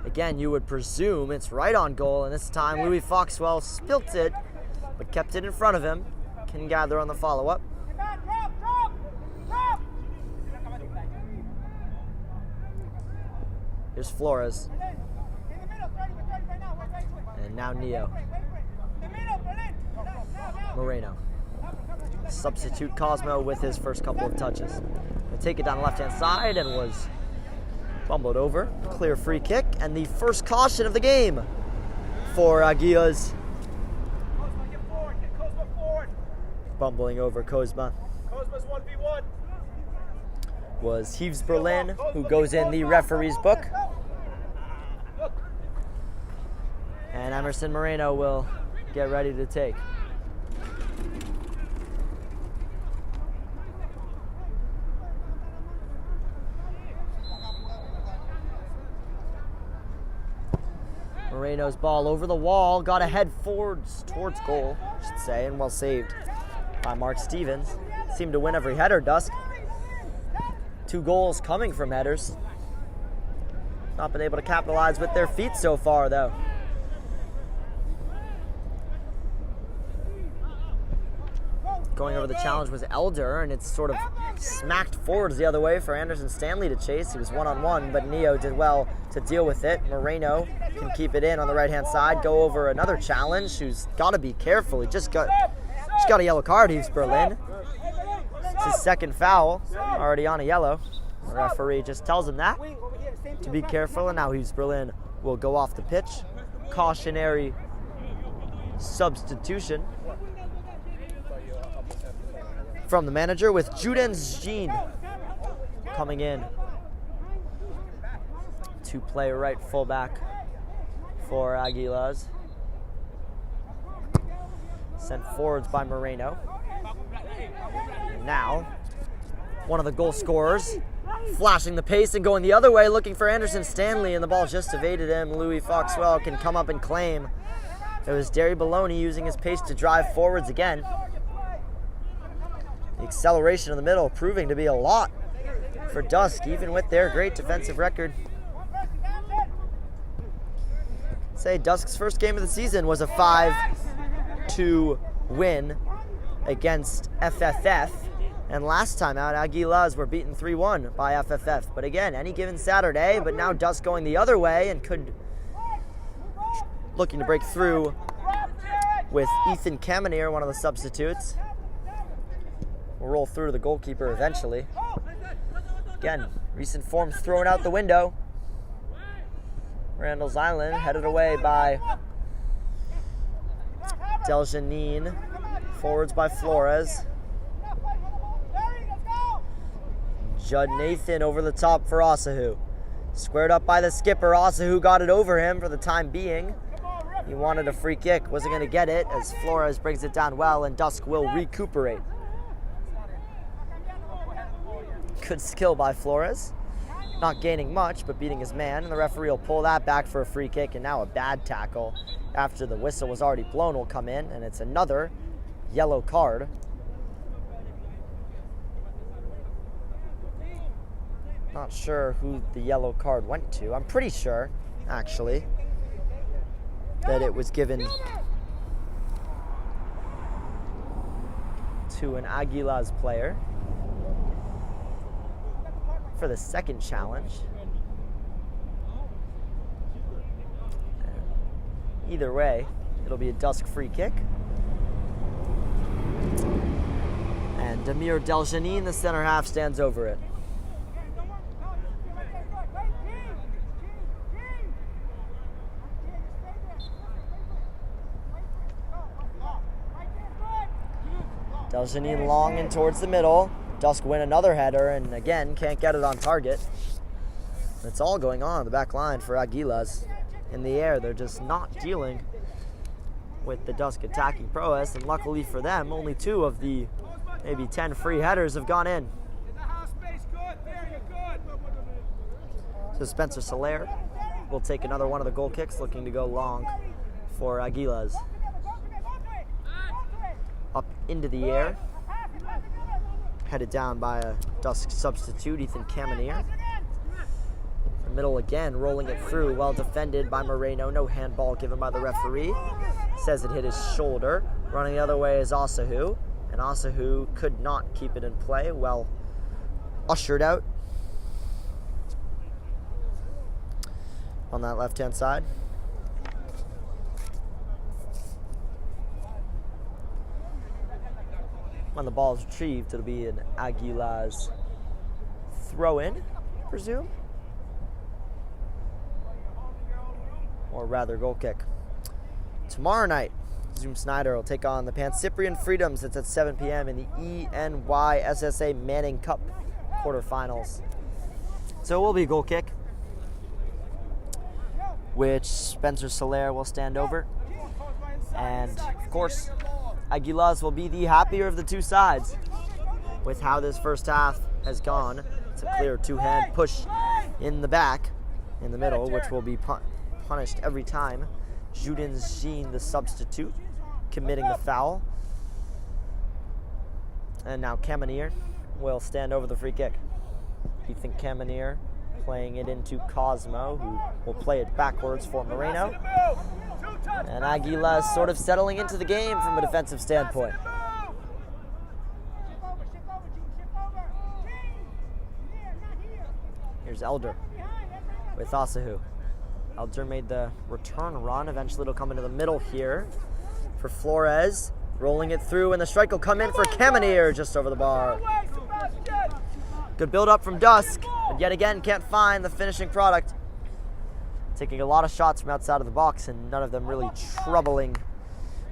again, you would presume it's right on goal, and this time Louis Foxwell spilt it, but kept it in front of him. Can gather on the follow-up. Here's Flores. And now Neo. Moreno. Substitute Cosmo with his first couple of touches. He'll take it down the left-hand side and was fumbled over. Clear free kick, and the first caution of the game for Aguilas. Bumbling over Kozma was Yves Berlin, who goes in the referee's book. And Emerson Moreno will get ready to take. Moreno's ball over the wall, got a head forwards towards goal, I should say, and well saved by Mark Stevens. Seemed to win every header, DUSC. 2 goals coming from headers. Not been able to capitalize with their feet so far, though. Going over the challenge was Elder, and it's sort of smacked forwards the other way for Anderson Stanley to chase. He was one-on-one, but Neo did well to deal with it. Moreno can keep it in on the right-hand side, go over another challenge, who's got to be careful. He just got a yellow card, Yves Berlin. It's his second foul, already on a yellow. The referee just tells him that, to be careful, and now Yves Berlin will go off the pitch. Cautionary substitution from the manager, with Judens Jean coming in to play right fullback for Aguilas. Sent forwards by Moreno. And now, one of the goal scorers flashing the pace and going the other way, looking for Anderson Stanley, and the ball just evaded him. Louis Foxwell can come up and claim. It was Derry Baloney using his pace to drive forwards again. The acceleration in the middle proving to be a lot for DUSC, even with their great defensive record. Say DUSC's first game of the season was a 5-2 win against FFF, and last time out, Aguilas were beaten 3-1 by FFF. But again, any given Saturday, but now DUSC going the other way and could looking to break through with Ethan Kamener, one of the substitutes. Will roll through to the goalkeeper eventually. Again, recent form's thrown out the window. Randall's Island headed away by Deljanine. Forwards by Flores. Judd Nathan over the top for Osahu. Squared up by the skipper. Osahu got it over him for the time being. He wanted a free kick. Wasn't going to get it as Flores brings it down well, and DUSC will recuperate. Good skill by Flores. Not gaining much, but beating his man. And the referee will pull that back for a free kick, and now a bad tackle after the whistle was already blown will come in, and it's another yellow card. Not sure who the yellow card went to. I'm pretty sure, actually, that it was given to an Aguilas player for the second challenge. Either way, it'll be a DUSC free kick. And Damir Deljanine, the center half, stands over it. Deljanine long and towards the middle. DUSC win another header and again can't get it on target. It's all going on the back line for Aguilas. In the air, they're just not dealing with the DUSC attacking prowess, and luckily for them, only 2 of the maybe 10 free headers have gone in. So Spencer Soler will take another one of the goal kicks, looking to go long for Aguilas. Up into the air, headed down by a DUSC substitute, Ethan Camineer. The middle again, rolling it through, well defended by Moreno. No handball given by the referee. Says it hit his shoulder. Running the other way is Osahu, and Osahu could not keep it in play. Well ushered out on that left-hand side. When the ball is retrieved, it'll be an Aguilas throw-in, I presume. Or rather, goal kick. Tomorrow night, Zoom Snyder will take on the Pan-Cyprian Freedoms. It's at 7 p.m. in the ENYSSA Manning Cup quarterfinals. So it will be a goal kick, which Spencer Soler will stand over. And, of course, Aguilas will be the happier of the 2 sides with how this first half has gone. It's a clear 2-hand push in the back, in the middle, which will be punished every time. Judin Jean, the substitute, committing the foul. And now Camineer will stand over the free kick. Ethan Camineer playing it into Cosmo, who will play it backwards for Moreno. And Aguilas sort of settling into the game from a defensive standpoint. Here's Elder with Osahu. Elder made the return run. Eventually it'll come into the middle here for Flores. Rolling it through, and the strike will come in for Camineer just over the bar. Good build up from DUSC, but yet again can't find the finishing product. Taking a lot of shots from outside of the box, and none of them really troubling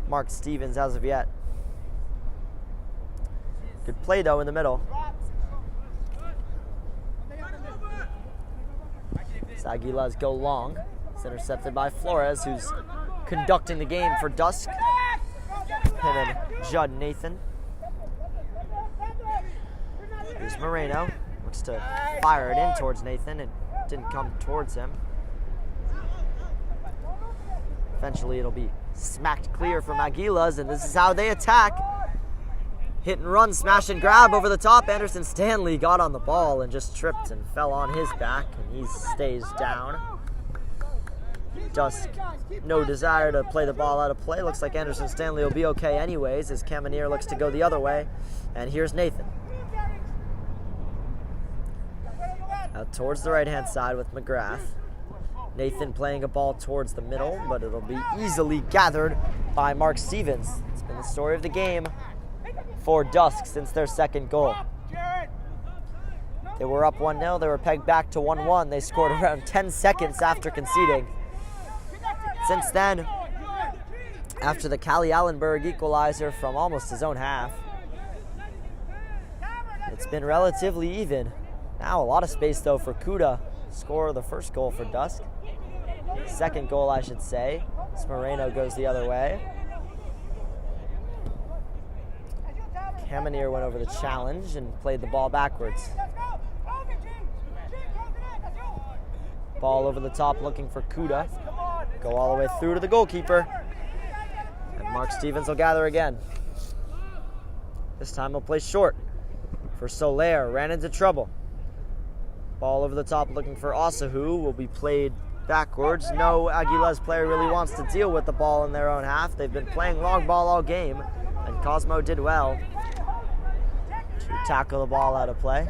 Mark Stevens as of yet. Good play though in the middle. Aguilas go long. It's intercepted by Flores, who's conducting the game for DUSC. Him and Judd Nathan. Here's Moreno. Looks to fire it in towards Nathan and didn't come towards him. Eventually it'll be smacked clear from Aguilas, and this is how they attack. Hit and run, smash and grab over the top. Anderson Stanley got on the ball and just tripped and fell on his back, and he stays down. DUSC, no desire to play the ball out of play. Looks like Anderson Stanley will be okay anyways, as Camineer looks to go the other way. And here's Nathan. Out towards the right-hand side with McGrath. Nathan playing a ball towards the middle, but it'll be easily gathered by Mark Stevens. It's been the story of the game for DUSC since their second goal. They were up 1-0. They were pegged back to 1-1. They scored around 10 seconds after conceding. since then, after the Cali Allenberg equalizer from almost his own half, it's been relatively even. Now a lot of space though for Kuda, score the first goal for DUSC. Second goal, I should say. Moreno goes the other way. Kamenier went over the challenge and played the ball backwards. Ball over the top looking for Kuda. Go all the way through to the goalkeeper. And Mark Stevens will gather again. This time he'll play short for Soler. Ran into trouble. Ball over the top looking for Osahu. Will be played backwards. No Aguilas player really wants to deal with the ball in their own half. They've been playing long ball all game, and Cosmo did well to tackle the ball out of play.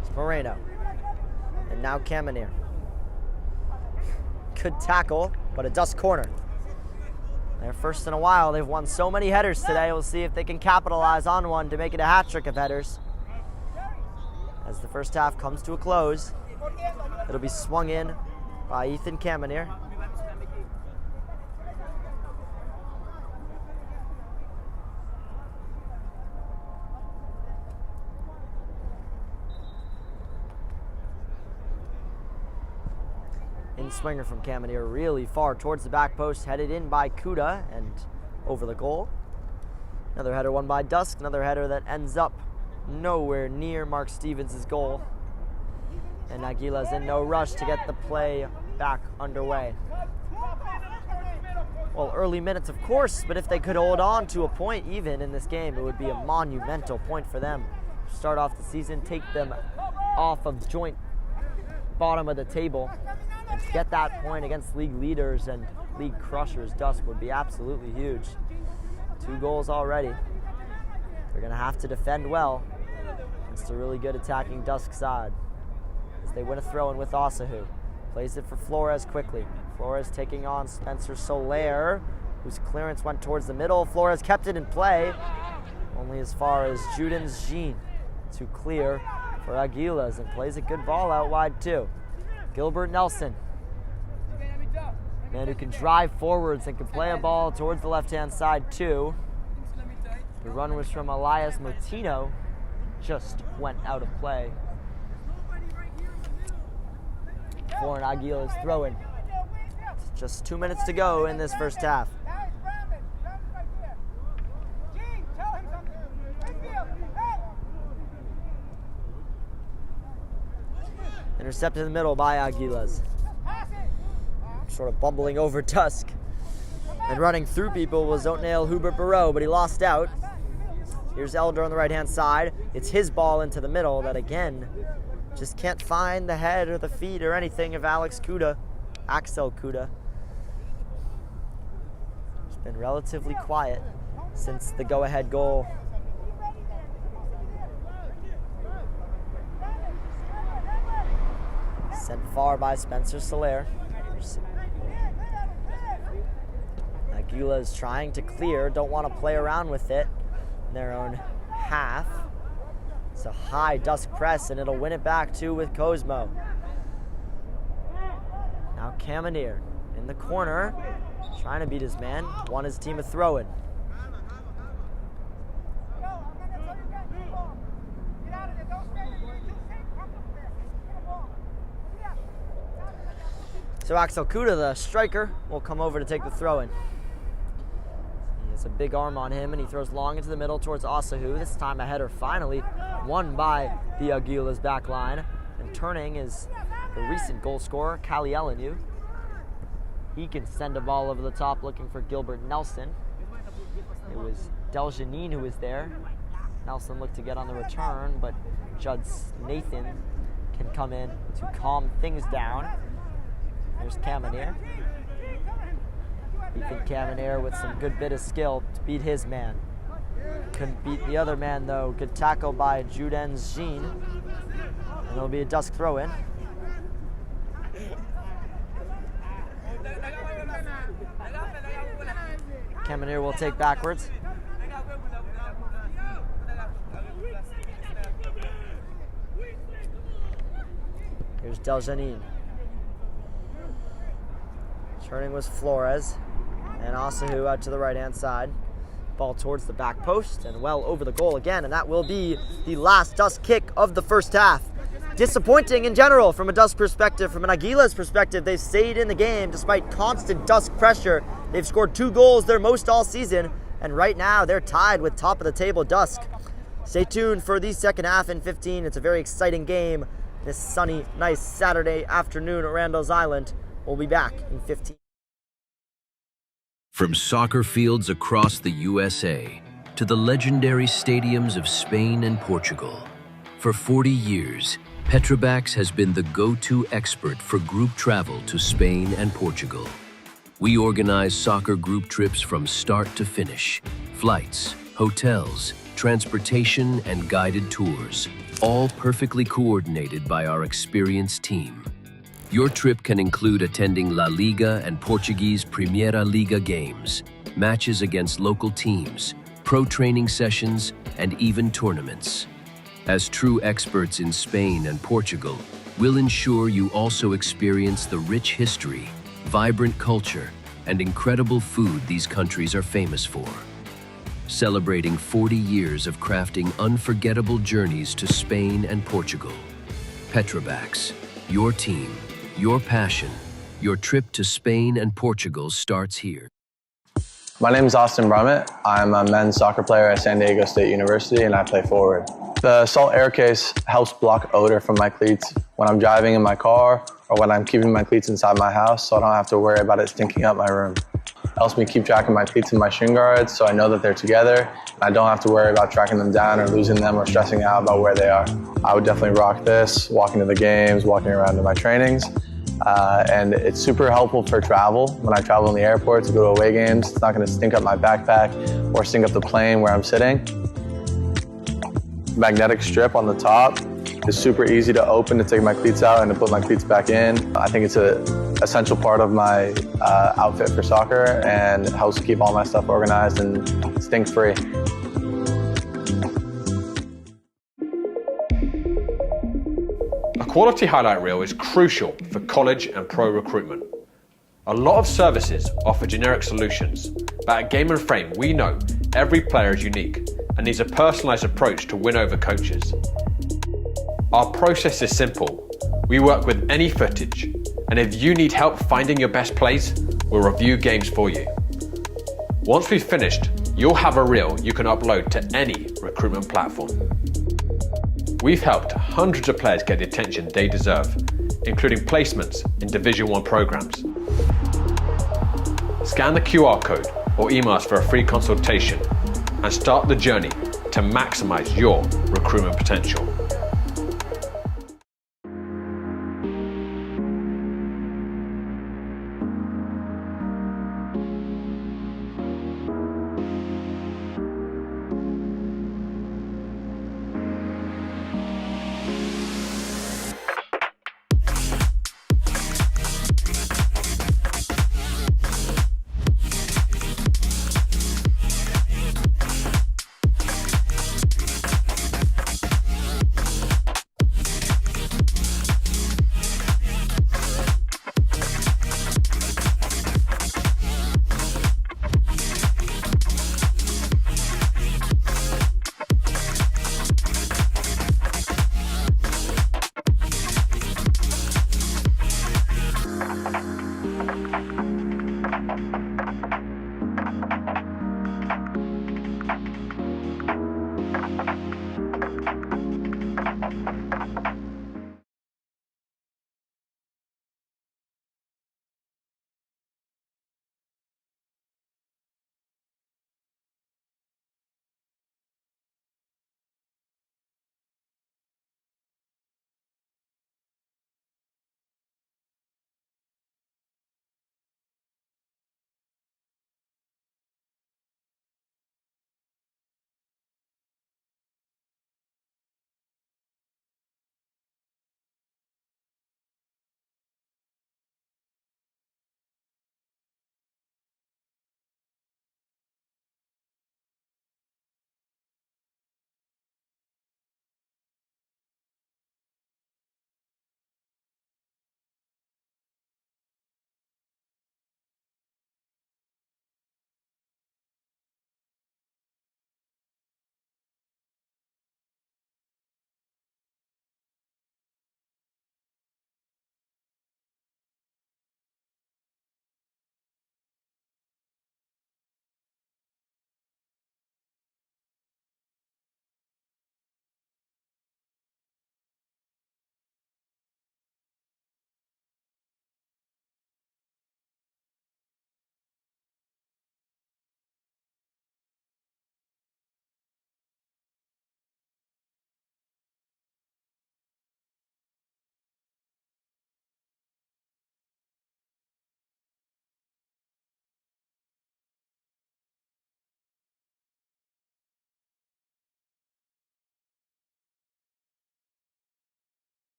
It's Moreno. And now Kamenier. Good tackle, but a DUSC corner. They're first in a while. They've won so many headers today. We'll see if they can capitalize on one to make it a hat trick of headers. As the first half comes to a close, it'll be swung in by Ethan Kamenier. In swinger from Kamenier, really far towards the back post, headed in by Kuda and over the goal. Another header won by DUSC, another header that ends up nowhere near Mark Stevens' goal. And Aguila's in no rush to get the play back underway. Well, early minutes, of course, but if they could hold on to a point even in this game, it would be a monumental point for them. Start off the season, take them off of joint bottom of the table, and to get that point against league leaders and league crushers, DUSC would be absolutely huge. 2 goals already. They're going to have to defend well against a really good attacking DUSC side. As they win a throw-in with Osahu. Plays it for Flores quickly. Flores taking on Spencer Soler, whose clearance went towards the middle. Flores kept it in play, only as far as Judens Jean to clear for Aguilas, and plays a good ball out wide too. Gilbert Nelson, man who can drive forwards and can play a ball towards the left-hand side too. The run was from Elias Motino, just went out of play. For an Aguilas throw-in. Just 2 minutes to go in this first half. Intercepted in the middle by Aguilas. Sort of bumbling over DUSC. And running through people was Oatnail Hubert Barreau, but he lost out. Here's Elder on the right-hand side. It's his ball into the middle that, again, just can't find the head or the feet or anything of Axel Kuda. It's been relatively quiet since the go-ahead goal. Sent far by Spencer Soler. Aguila is trying to clear, don't want to play around with it in their own half. It's a high DUSC press, and it'll win it back too with Cosmo. Now Kamenier in the corner, trying to beat his man, won his team a throw-in. So Axel Kuda, the striker, will come over to take the throw-in. He has a big arm on him, and he throws long into the middle towards Osahu. This time a header finally won by the Aguilas back line. And turning is the recent goal scorer, Cali Elenu. He can send a ball over the top looking for Gilbert Nelson. It was Deljanine who was there. Nelson looked to get on the return, but Judd Nathan can come in to calm things down. There's Kamenier. Ethan Kamenier with some good bit of skill to beat his man. Couldn't beat the other man though. Good tackle by Judens Jean. And it'll be a DUSC throw-in. Kamenier will take backwards. Here's Deljanin. Turning was Flores. And Asahu out to the right-hand side. Ball towards the back post and well over the goal again. And that will be the last DUSC kick of the first half. Disappointing in general from a DUSC perspective. From an Aguilas perspective, they've stayed in the game despite constant DUSC pressure. They've scored 2 goals, their most all season. And right now, they're tied with top of the table DUSC. Stay tuned for the second half in 15. It's a very exciting game. This sunny, nice Saturday afternoon at Randall's Island. We'll be back in 15. From soccer fields across the USA to the legendary stadiums of Spain and Portugal, for 40 years, Petrobax has been the go-to expert for group travel to Spain and Portugal. We organize soccer group trips from start to finish, flights, hotels, transportation, and guided tours, all perfectly coordinated by our experienced team. Your trip can include attending La Liga and Portuguese Primeira Liga games, matches against local teams, pro training sessions, and even tournaments. As true experts in Spain and Portugal, we'll ensure you also experience the rich history, vibrant culture, and incredible food these countries are famous for. Celebrating 40 years of crafting unforgettable journeys to Spain and Portugal. Petrobax, your team, your passion, your trip to Spain and Portugal starts here. My name is Austin Brummett. I'm a men's soccer player at San Diego State University and I play forward. The salt air case helps block odor from my cleats when I'm driving in my car or when I'm keeping my cleats inside my house, so I don't have to worry about it stinking up my room. It helps me keep track of my cleats and my shin guards so I know that they're together and I don't have to worry about tracking them down or losing them or stressing out about where they are. I would definitely rock this, walking to the games, walking around to my trainings. And it's super helpful for travel. When I travel in the airport to go to away games, it's not going to stink up my backpack or stink up the plane where I'm sitting. Magnetic strip on the top is super easy to open to take my cleats out and to put my cleats back in. I think it's an essential part of my outfit for soccer and helps keep all my stuff organized and stink-free. A quality highlight reel is crucial for college and pro recruitment. A lot of services offer generic solutions, but at Game & Frame we know every player is unique and needs a personalised approach to win over coaches. Our process is simple. We work with any footage, and if you need help finding your best plays, we'll review games for you. Once we've finished, you'll have a reel you can upload to any recruitment platform. We've helped hundreds of players get the attention they deserve, including placements in Division 1 programs. Scan the QR code or email us for a free consultation and start the journey to maximize your recruitment potential.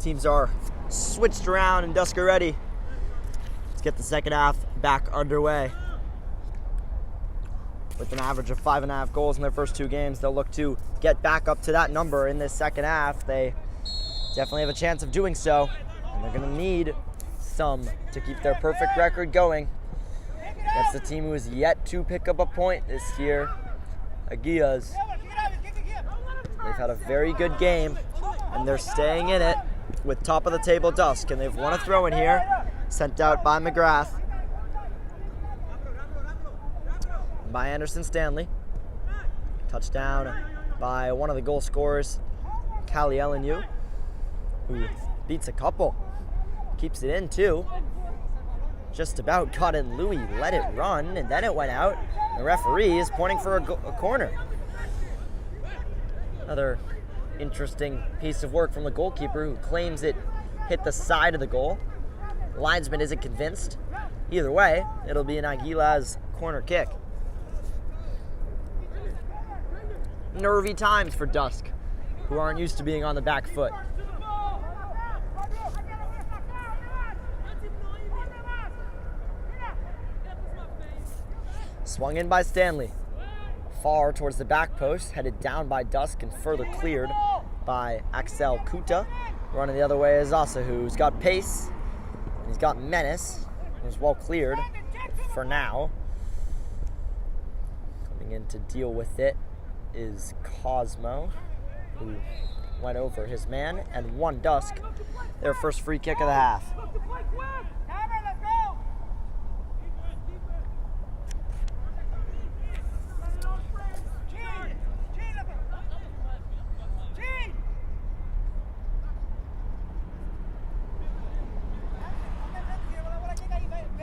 Teams are switched around and DUSC are ready. Let's get the second half back underway. With an average of 5.5 goals in their first 2 games, they'll look to get back up to that number in this second half. They definitely have a chance of doing so, and they're going to need some to keep their perfect record going. That's the team who is yet to pick up a point this year, Aguilas. They've had a very good game, and they're staying in it with top of the table DUSC, and they've won a throw in here, sent out by McGrath. By Anderson Stanley. Touchdown by one of the goal scorers, Callie Ellenue, who beats a couple. Keeps it in too. Just about got in. Louis let it run, and then it went out. The referee is pointing for a corner. Another interesting piece of work from the goalkeeper, who claims it hit the side of the goal. The linesman isn't convinced. Either way, it'll be an Aguilas corner kick. Nervy times for DUSC, who aren't used to being on the back foot. Swung in by Stanley. Far towards the back post, headed down by DUSC and further cleared by Axel Kuta. Running the other way is Asa, who's got pace, and he's got menace. He was well cleared for now. Coming in to deal with it is Cosmo, who went over his man and won DUSC their first free kick of the half.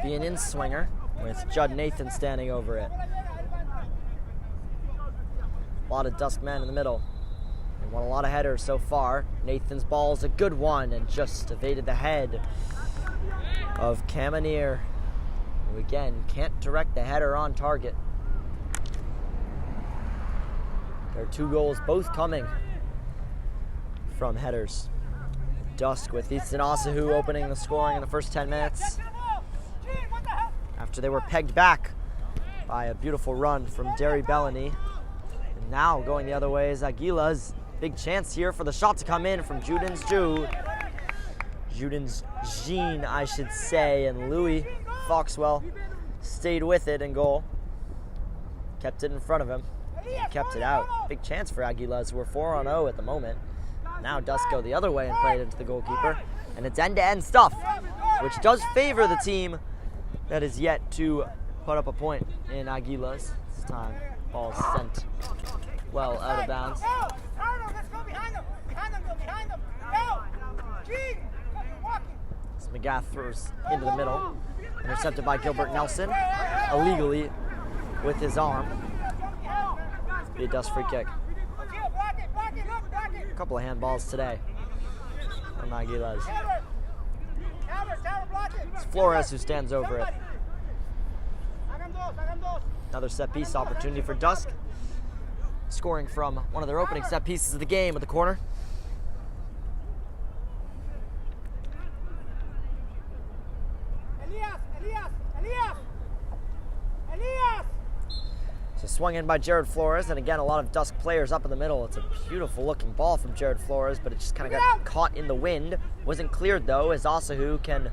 Be an in-swinger with Judd Nathan standing over it. A lot of DUSC men in the middle. They won a lot of headers so far. Nathan's ball is a good one and just evaded the head of Camineer, who again can't direct the header on target. There are 2 goals, both coming from headers. DUSC with Ethan Osahu opening the scoring in the first 10 minutes. After they were pegged back by a beautiful run from Derry Bellany. And now going the other way is Aguilas. Big chance here for the shot to come in from Juden's Jean, I should say. And Louis Foxwell stayed with it in goal. Kept it in front of him. Kept it out. Big chance for Aguilas. We're 4-0 at the moment. Now DUSC go the other way and play it into the goalkeeper. And it's end-to-end stuff, which does favor the team that is yet to put up a point in Aguilas. This time, ball sent well out of bounds. As McGath throws into the middle. Intercepted by Gilbert Nelson, illegally with his arm. Be a DUSC free kick. A couple of handballs today from Aguilas. It's Flores who stands over it. Another set piece opportunity for DUSC. Scoring from one of their opening set pieces of the game at the corner. So swung in by Jared Flores, and again a lot of DUSC players up in the middle. It's a beautiful looking ball from Jared Flores, but it just kind of got caught in the wind. Wasn't cleared though, as Osahu can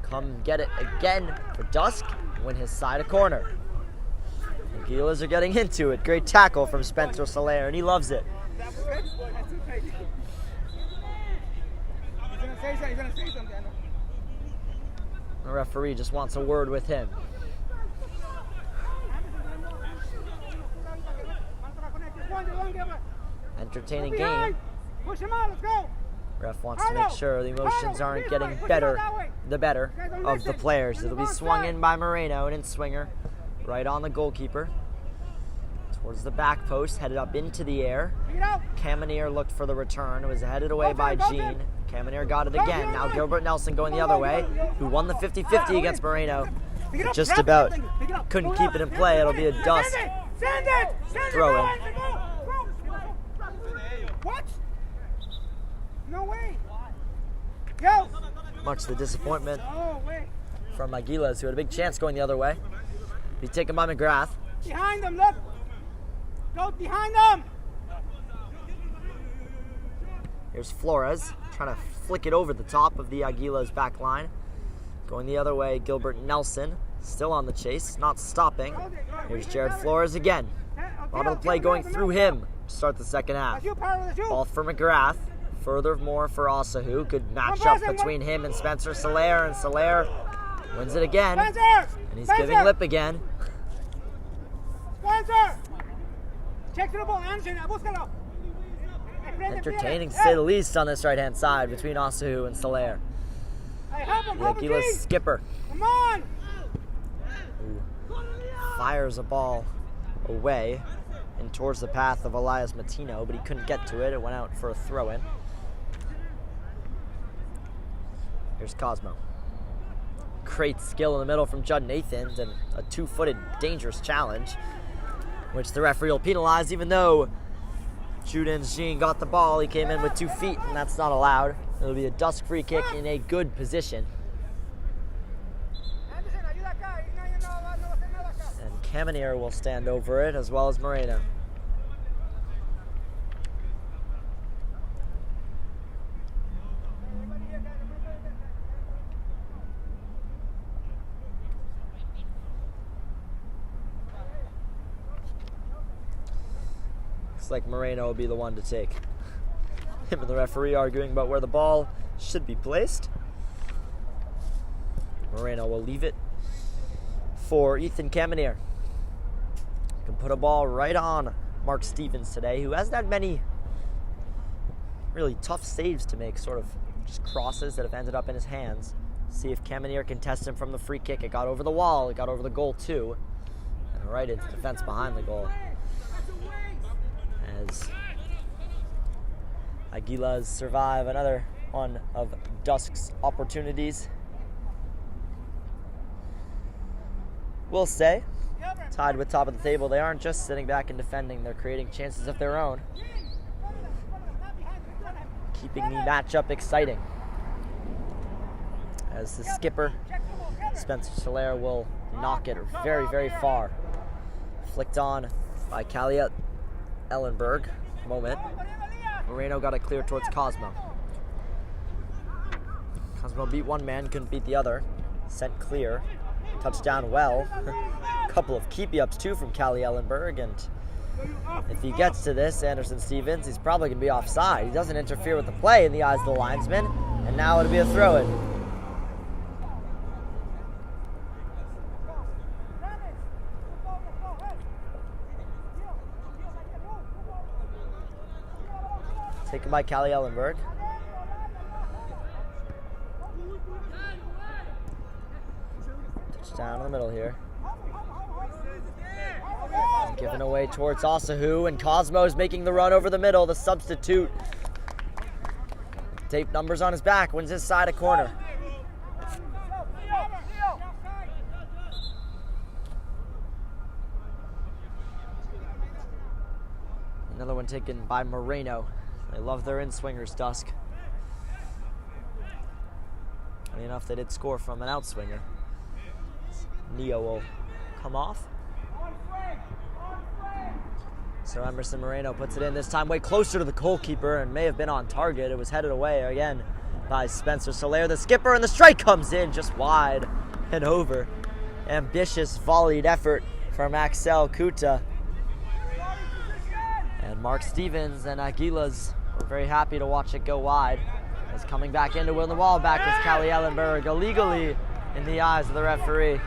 come get it again for DUSC, win his side of corner. The Aguilas are getting into it. Great tackle from Spencer Soler, and he loves it. The referee just wants a word with him. Entertaining game. Ref wants to make sure the emotions aren't getting the better of the players. It'll be swung in by Moreno, an in-swinger, right on the goalkeeper. Towards the back post, headed up into the air. Camineer looked for the return. It was headed away by Jean. Camineer got it again. Now Gilbert Nelson going the other way, who won the 50-50 against Moreno. Just about couldn't keep it in play. It'll be a DUSC throw in. What? No way. Much to the disappointment from Aguilas, who had a big chance going the other way. Be taken by McGrath. Behind them, look! Go behind them! Here's Flores, trying to flick it over the top of the Aguilas back line. Going the other way, Gilbert Nelson, still on the chase, not stopping. Here's Jared Flores again. A lot of the play going through him to start the second half. Ball for McGrath. Furthermore for Osahu. Good matchup between him and Spencer Soler, and Soler wins it again. And he's giving lip again. Entertaining to say the least on this right-hand side between Osahu and Soler. The Aguilas skipper. Who fires a ball away and towards the path of Elias Matino, but he couldn't get to it. It went out for a throw-in. Here's Cosmo. Great skill in the middle from Judd Nathans, and a two-footed dangerous challenge, which the referee will penalize, even though Juden Jean got the ball. He came in with 2 feet, and that's not allowed. It'll be a DUSC free kick in a good position. And Camineer will stand over it, as well as Moreno. Looks like Moreno will be the one to take. Him and the referee arguing about where the ball should be placed. Moreno will leave it for Ethan Camineer. Can put a ball right on Mark Stevens today, who hasn't had many really tough saves to make, sort of just crosses that have ended up in his hands. See if Camineer can test him from the free kick. It got over the wall, it got over the goal too, and right into defense behind the goal. As Aguilas survive another one of DUSC's opportunities. We'll say, tied with top of the table, they aren't just sitting back and defending, they're creating chances of their own, keeping the matchup exciting. As the skipper, Spencer Soler, will knock it very, very far. Flicked on by Callie Ellenberg. Moment. Moreno got it clear towards Cosmo. Cosmo beat one man, couldn't beat the other. Sent clear. Touchdown well. A couple of keepy-ups too from Callie Ellenberg, and if he gets to this, Anderson Stevens, he's probably going to be offside. He doesn't interfere with the play in the eyes of the linesman, and now it'll be a throw-in. Taken by Callie Ellenberg. Touchdown in the middle here. Given away towards Osahu, and Cosmo's making the run over the middle. The substitute. Tape numbers on his back, wins his side a corner. Another one taken by Moreno. They love their in-swingers, DUSC. Funny enough, they did score from an outswinger. Neo will come off. So Emerson Moreno puts it in, this time way closer to the goalkeeper, and may have been on target. It was headed away again by Spencer Soler, the skipper, and the strike comes in just wide and over. Ambitious volleyed effort from Axel Kuta. And Mark Stevens and Aguilas were very happy to watch it go wide. As coming back in to win the ball back is Callie Ellenberg, illegally in the eyes of the referee.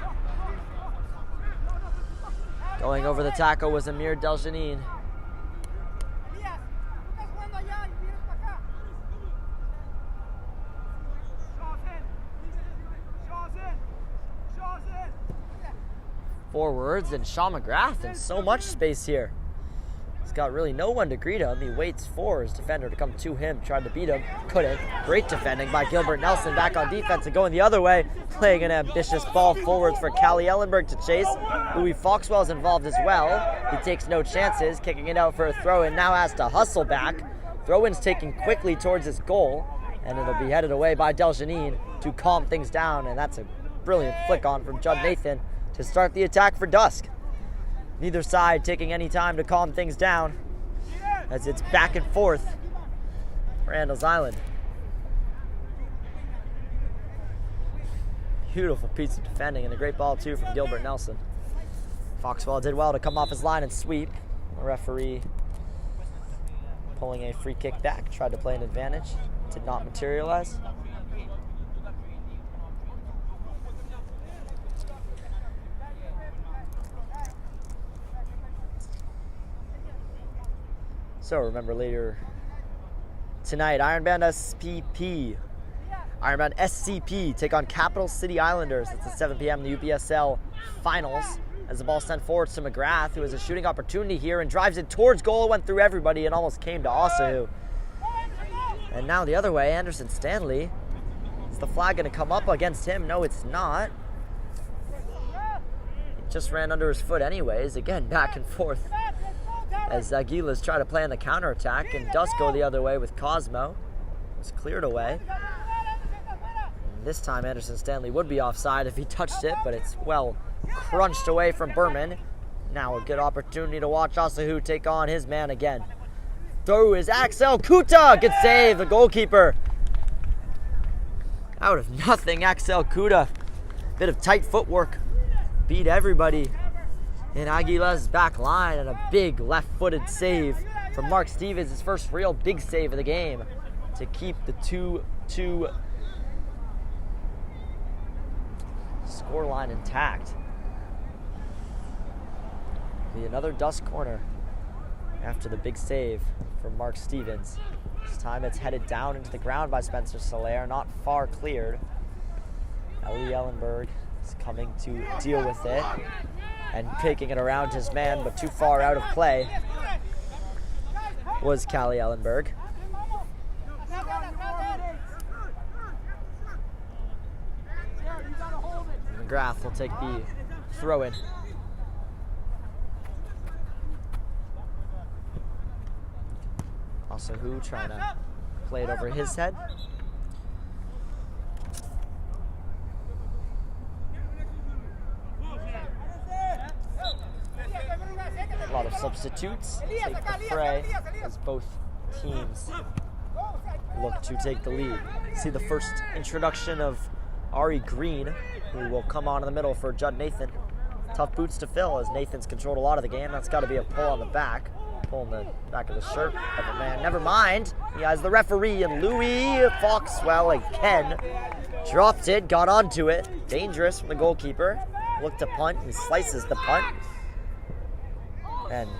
Going over the tackle was Amir Deljanine. Forwards, and Sean McGrath in so much space here. He's got really no one to greet him. He waits for his defender to come to him, tried to beat him, couldn't. Great defending by Gilbert Nelson, back on defense and going the other way, playing an ambitious ball forwards for Callie Ellenberg to chase. Louis Foxwell's involved as well. He takes no chances, kicking it out for a throw-in, now has to hustle back. Throw-in's taken quickly towards his goal, And it'll be headed away by Deljanine to calm things down. And that's a brilliant flick on from Judd Nathan to start the attack for DUSC. Neither side taking any time to calm things down as it's back and forth. Randall's Island. Beautiful piece of defending and a great ball too from Gilbert Nelson. Foxwell did well to come off his line and sweep. The referee pulling a free kick back, tried to play an advantage, did not materialize. So remember later tonight, Ironbound SCP take on Capital City Islanders. It's at 7 p.m. in the UPSL Finals. As the ball sent forward to McGrath, who has a shooting opportunity here and drives it towards goal, went through everybody and almost came to Osahu. And now the other way, Anderson Stanley. Is the flag going to come up against him? No, it's not. It just ran under his foot anyways. Again, back and forth as Aguilas try to play on the counterattack, and DUSC go the other way with Cosmo. It's cleared away. And this time Anderson Stanley would be offside if he touched it, but it's well crunched away from Berman. Now a good opportunity to watch Osahu take on his man again. Through is Axel Kuta. Good save, the goalkeeper. Out of nothing, Axel Kuta. Bit of tight footwork. Beat everybody in Aguilas' back line, and a big left-footed save from Mark Stevens, his first real big save of the game, to keep the 2-2 scoreline intact. Be another DUSC corner after the big save from Mark Stevens. This time it's headed down into the ground by Spencer Solaire, not far cleared. Ellie Ellenberg is coming to deal with it and taking it around his man, but too far out of play was Callie Ellenberg. McGrath will take the throw-in. Osahu trying to play it over his head. A lot of substitutes take the fray as both teams look to take the lead. See the first introduction of Ari Green, who will come on in the middle for Judd Nathan. Tough boots to fill as Nathan's controlled a lot of the game. That's got to be a pull on the back. Pulling the back of the shirt of a man. Never mind. He has the referee, and Louis Foxwell again dropped it, got onto it. Dangerous from the goalkeeper. Looked to punt. He slices the punt. And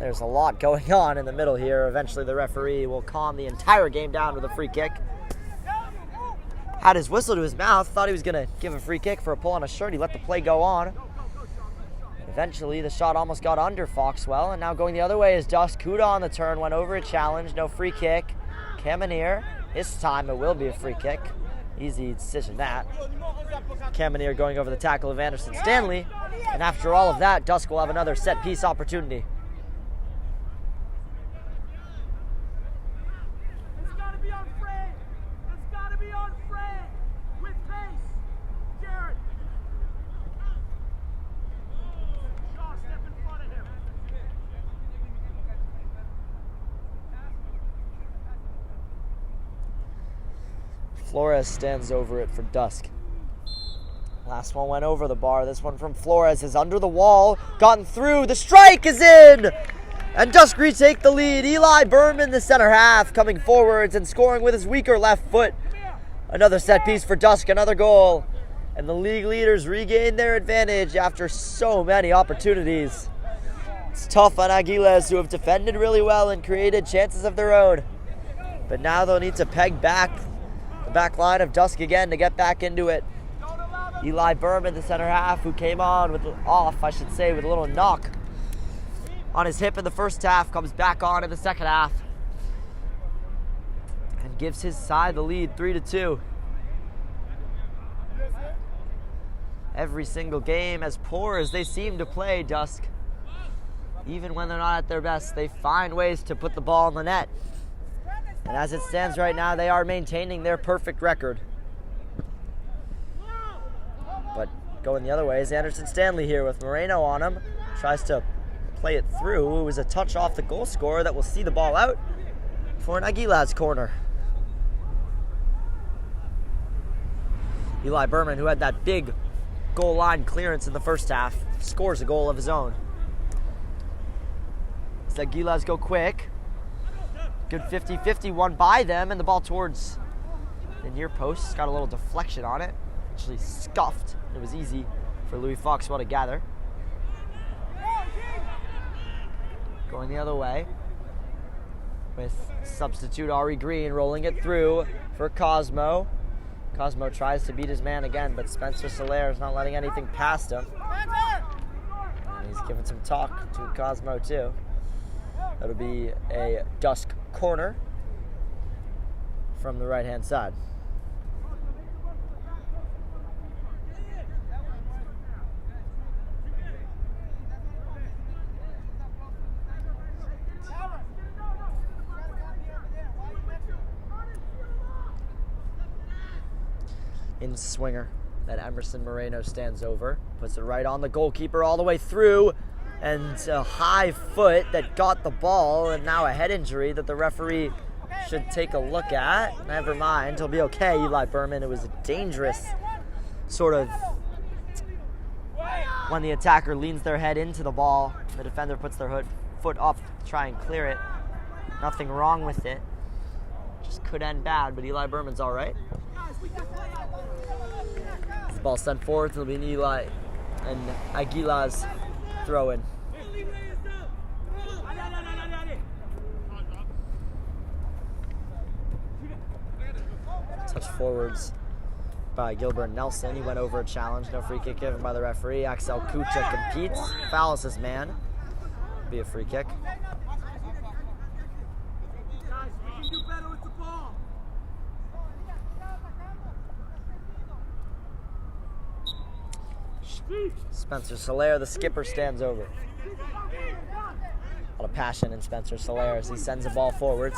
there's a lot going on in the middle here. Eventually the referee will calm the entire game down with a free kick. Had his whistle to his mouth, thought he was going to give a free kick for a pull on a shirt. He let the play go on. Eventually the shot almost got under Foxwell, and now going the other way is DUSC. Kuda on the turn, went over a challenge, no free kick. Kamenir, this time it will be a free kick. Easy decision that. Kamenir going over the tackle of Anderson Stanley, and after all of that, DUSC will have another set piece opportunity. It's got to be on frame. It's got to be on frame with pace. Jared. Shaw, step in front of him. Flores stands over it for DUSC. Last one went over the bar. This one from Flores is under the wall. Gotten through. The strike is in! And DUSC retake the lead. Eli Berman, the center half, coming forwards and scoring with his weaker left foot. Another set piece for DUSC, another goal. And the league leaders regain their advantage after so many opportunities. It's tough on Aguilas, who have defended really well and created chances of their own. But now they'll need to peg back the back line of DUSC again to get back into it. Eli Berman, the center half, who came on with with a little knock on his hip in the first half, comes back on in the second half and gives his side the lead 3-2. Every single game, as poor as they seem to play, DUSC, even when they're not at their best, they find ways to put the ball in the net. And as it stands right now, they are maintaining their perfect record. But going the other way is Anderson Stanley here with Moreno on him. Tries to play it through. It was a touch off the goal scorer that will see the ball out for an Aguilas corner. Eli Berman, who had that big goal line clearance in the first half, scores a goal of his own. As Aguilas go quick. Good 50-50 one by them, and the ball towards the near post. It's got a little deflection on it. Actually scuffed. It was easy for Louis Foxwell to gather. Going the other way with substitute Ari Green rolling it through for Cosmo. Cosmo tries to beat his man again, but Spencer Soler is not letting anything past him. And he's giving some talk to Cosmo too. That'll be a DUSC corner from the right-hand side. In swinger that Emerson Moreno stands over, puts it right on the goalkeeper all the way through, and a high foot that got the ball, and now a head injury that the referee should take a look at. Never mind, he'll be okay, Eli Berman. It was a dangerous sort of, when the attacker leans their head into the ball, the defender puts their foot up to try and clear it. Nothing wrong with it. Just could end bad, but Eli Berman's all right. The ball sent forward, it'll be an Eli and Aguilas throw in. Touch forwards by Gilbert Nelson. He went over a challenge. No free kick given by the referee. Axel Kucha competes, fouls his man. Be a free kick. Spencer Soler, the skipper, stands over. A lot of passion in Spencer Soler as he sends the ball forwards.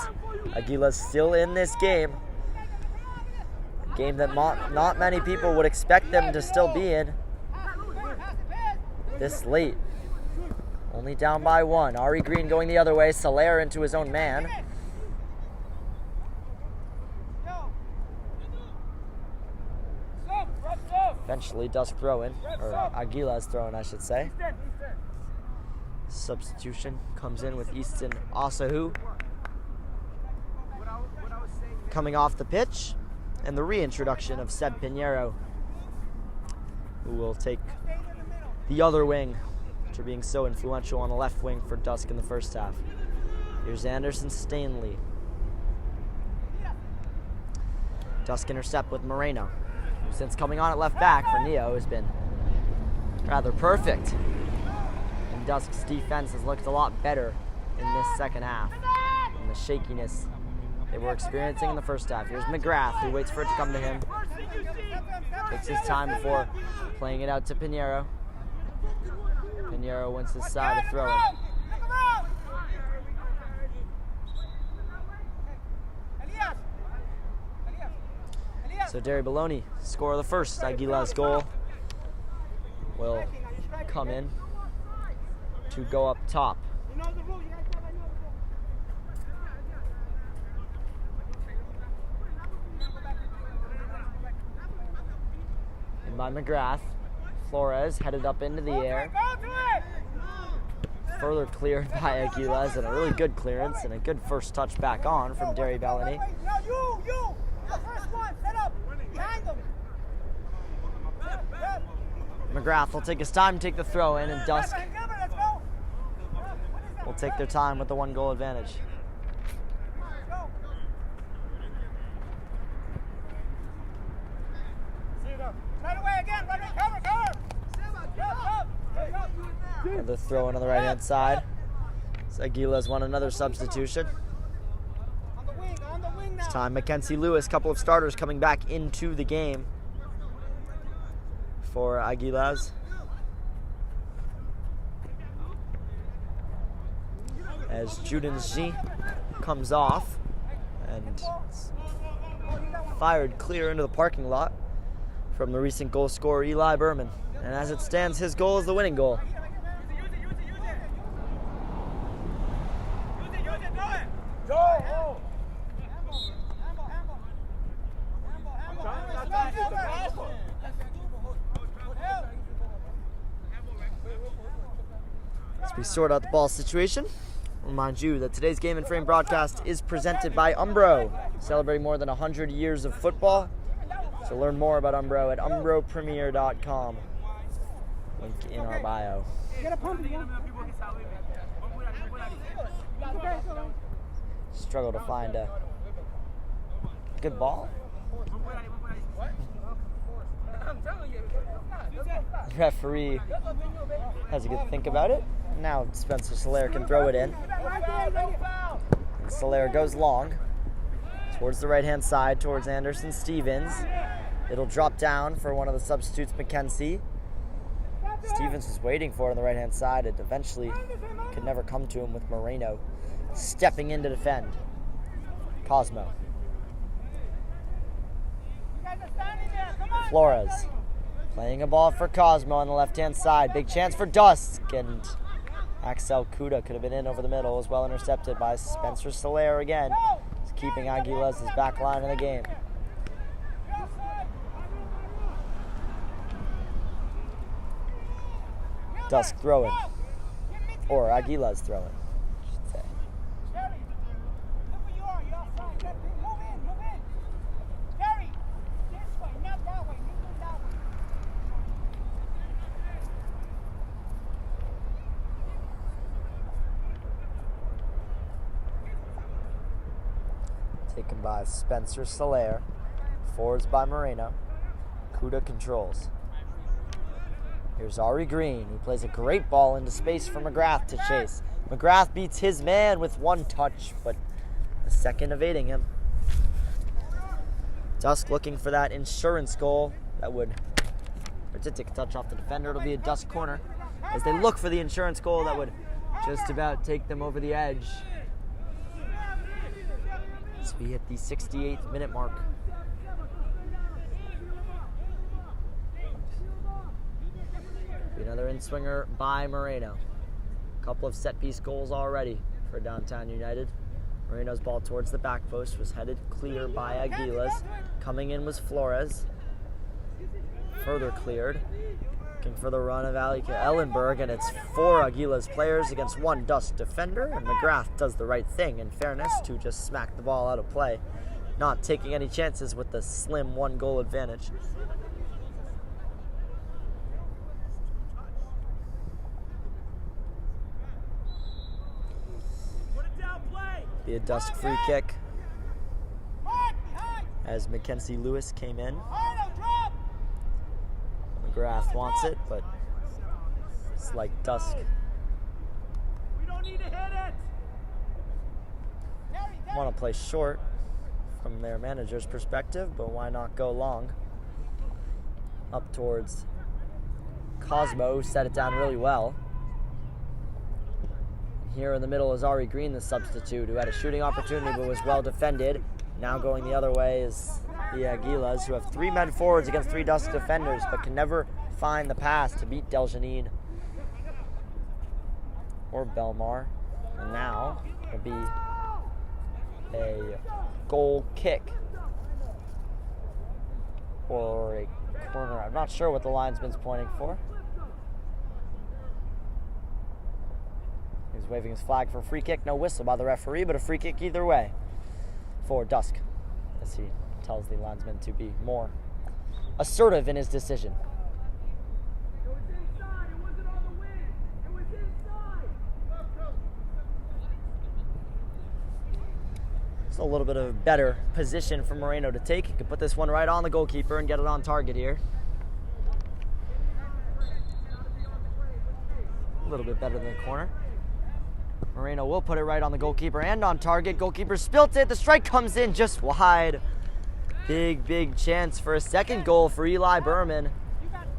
Aguilas still in this game. A game that not many people would expect them to still be in this late. Only down by one. Ari Green going the other way. Soler into his own man. Eventually, DUSC throw-in, or Aguilas throw-in, I should say. Substitution comes in with Easton Asahu coming off the pitch, and the reintroduction of Seb Pinheiro, who will take the other wing after being so influential on the left wing for DUSC in the first half. Here's Anderson Stanley. DUSC intercept with Moreno, who since coming on at left back for Neo has been rather perfect. And DUSC's defense has looked a lot better in this second half, and the shakiness they were experiencing in the first half. Here's McGrath, who waits for it to come to him. Takes his time before playing it out to Pinheiro. Pinheiro wins his side to throw it. So Derry Baloney, score of the first Aguilas goal, will come in to go up top. And by McGrath, Flores headed up into the air. Further cleared by Aguilas, and a really good clearance and a good first touch back on from Derry Baloney. McGrath will take his time, take the throw in, and DUSC will take their time with the 1-goal advantage. Another throw in on the right-hand side. So Aguilas won another substitution. This time Mackenzie Lewis, couple of starters coming back into the game for Aguilas. As Juden G comes off, and it's fired clear into the parking lot from the recent goal scorer Eli Berman. And as it stands, his goal is the winning goal. As we sort out the ball situation, remind you that today's Game and Frame broadcast is presented by Umbro, celebrating more than 100 years of football. So learn more about Umbro at umbropremier.com. Link in our bio. Struggle to find a good ball. The referee has a good think about it. Now Spencer Solaire can throw it in. And Solaire goes long towards the right-hand side, towards Anderson Stevens. It'll drop down for one of the substitutes, McKenzie. Stevens was waiting for it on the right-hand side. It eventually could never come to him with Moreno stepping in to defend. Cosmo. Flores playing a ball for Cosmo on the left-hand side. Big chance for DUSC, and Axel Kuda could have been in over the middle, as well intercepted by Spencer Solaire again. He's keeping Aguilas his back line in the game. DUSC throwing, or Aguilas throwing, I should say. Taken by Spencer Solaire. Forwards by Moreno. Kuda controls. Here's Ari Green, who plays a great ball into space for McGrath to chase. McGrath beats his man with one touch, but a second evading him. DUSC looking for that insurance goal that would, or did take a touch off the defender. It'll be a DUSC corner as they look for the insurance goal that would just about take them over the edge. As we hit the 68th minute mark. Another in-swinger by Moreno. A couple of set-piece goals already for Downtown United. Moreno's ball towards the back post was headed clear by Aguilas. Coming in was Flores. Further cleared. Looking for the run of Ellenberg, and it's 4 Aguilas players against 1 DUSC defender, and McGrath does the right thing, in fairness, to just smack the ball out of play, not taking any chances with the slim 1-goal advantage. Be a DUSC free kick as Mackenzie Lewis came in. McGrath wants it, but it's like DUSC. We don't need to hit it. Want to play short from their manager's perspective, but why not go long? Up towards Cosmo, who set it down really well. Here in the middle is Ari Green, the substitute, who had a shooting opportunity but was well defended. Now going the other way is the Aguilas, who have 3 men forwards against 3 DUSC defenders, but can never find the pass to beat Deljanine or Belmar. And now it'll be a goal kick or a corner. I'm not sure what the linesman's pointing for. He's waving his flag for a free kick. No whistle by the referee, but a free kick either way for DUSC, as he tells the linesman to be more assertive in his decision. It was inside. It wasn't on the wing. It was inside. It's a little bit of a better position for Moreno to take. He could put this one right on the goalkeeper and get it on target here. A little bit better than the corner. Moreno will put it right on the goalkeeper and on target. Goalkeeper spilt it. The strike comes in just wide. Big chance for a second goal for Eli Berman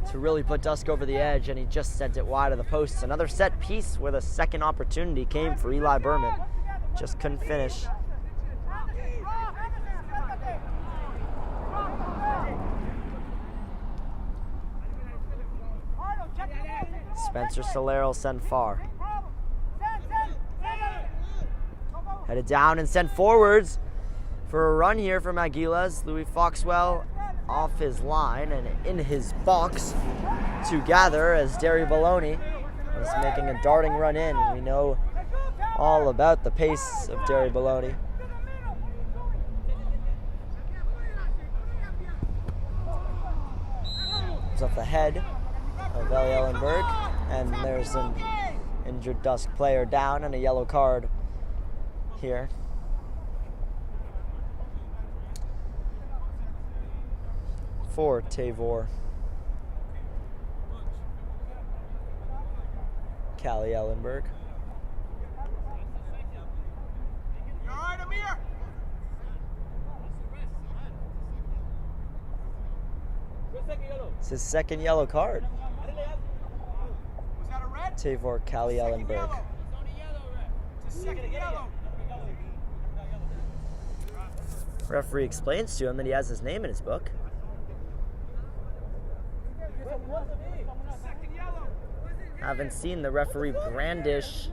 to really put DUSC over the edge, and he just sent it wide of the posts. Another set piece where the second opportunity came for Eli Berman. Just couldn't finish. Spencer Solero sent far. Headed down and sent forwards for a run here from Aguilas. Louis Foxwell off his line and in his box to gather as Derry Baloney is making a darting run in. And we know all about the pace of Derry Baloney. It's off the head of Ellie Ellenberg, and there's an injured DUSC player down and a yellow card here. For Tavor. Callie Ellenberg. It's his second yellow card. Tavor Callie Ellenberg. Referee explains to him that he has his name in his book. Haven't seen the referee brandish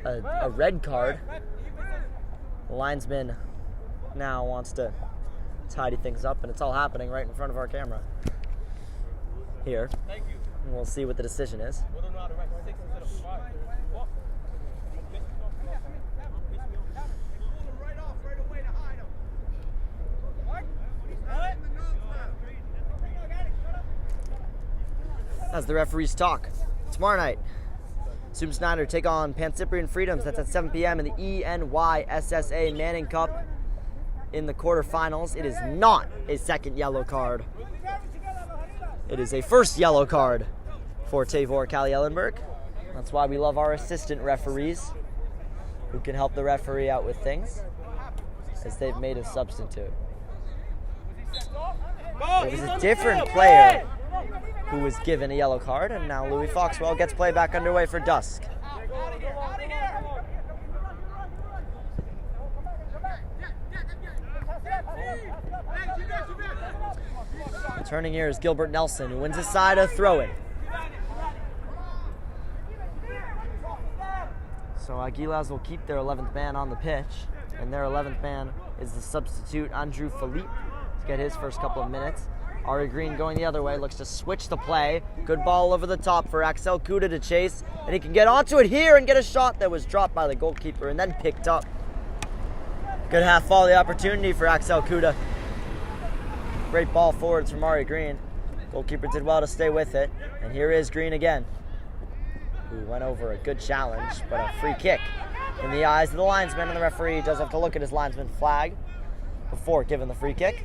a red card. The linesman now wants to tidy things up, and it's all happening right in front of our camera here. And we'll see what the decision is. As the referees talk, tomorrow night, Zoom Snyder take on Pan Cyprian Freedoms. That's at 7 p.m. in the ENYSSA Manning Cup in the quarterfinals. It is not a second yellow card. It is a first yellow card for Tavor Callie Ellenberg. That's why we love our assistant referees who can help the referee out with things, as they've made a substitute. It was a different player who was given a yellow card, and now Louis Foxwell gets play back underway for DUSC. Turning here is Gilbert Nelson, who wins his side of throw-in. So Aguilas will keep their 11th man on the pitch, and their 11th man is the substitute Andrew Philippe to get his first couple of minutes. Ari Green going the other way, looks to switch the play. Good ball over the top for Axel Kuda to chase, and he can get onto it here and get a shot that was dropped by the goalkeeper and then picked up. Good half volley opportunity for Axel Kuda. Great ball forwards from Ari Green. Goalkeeper did well to stay with it, and here is Green again, who went over a good challenge, but a free kick in the eyes of the linesman, and the referee does have to look at his linesman flag before giving the free kick.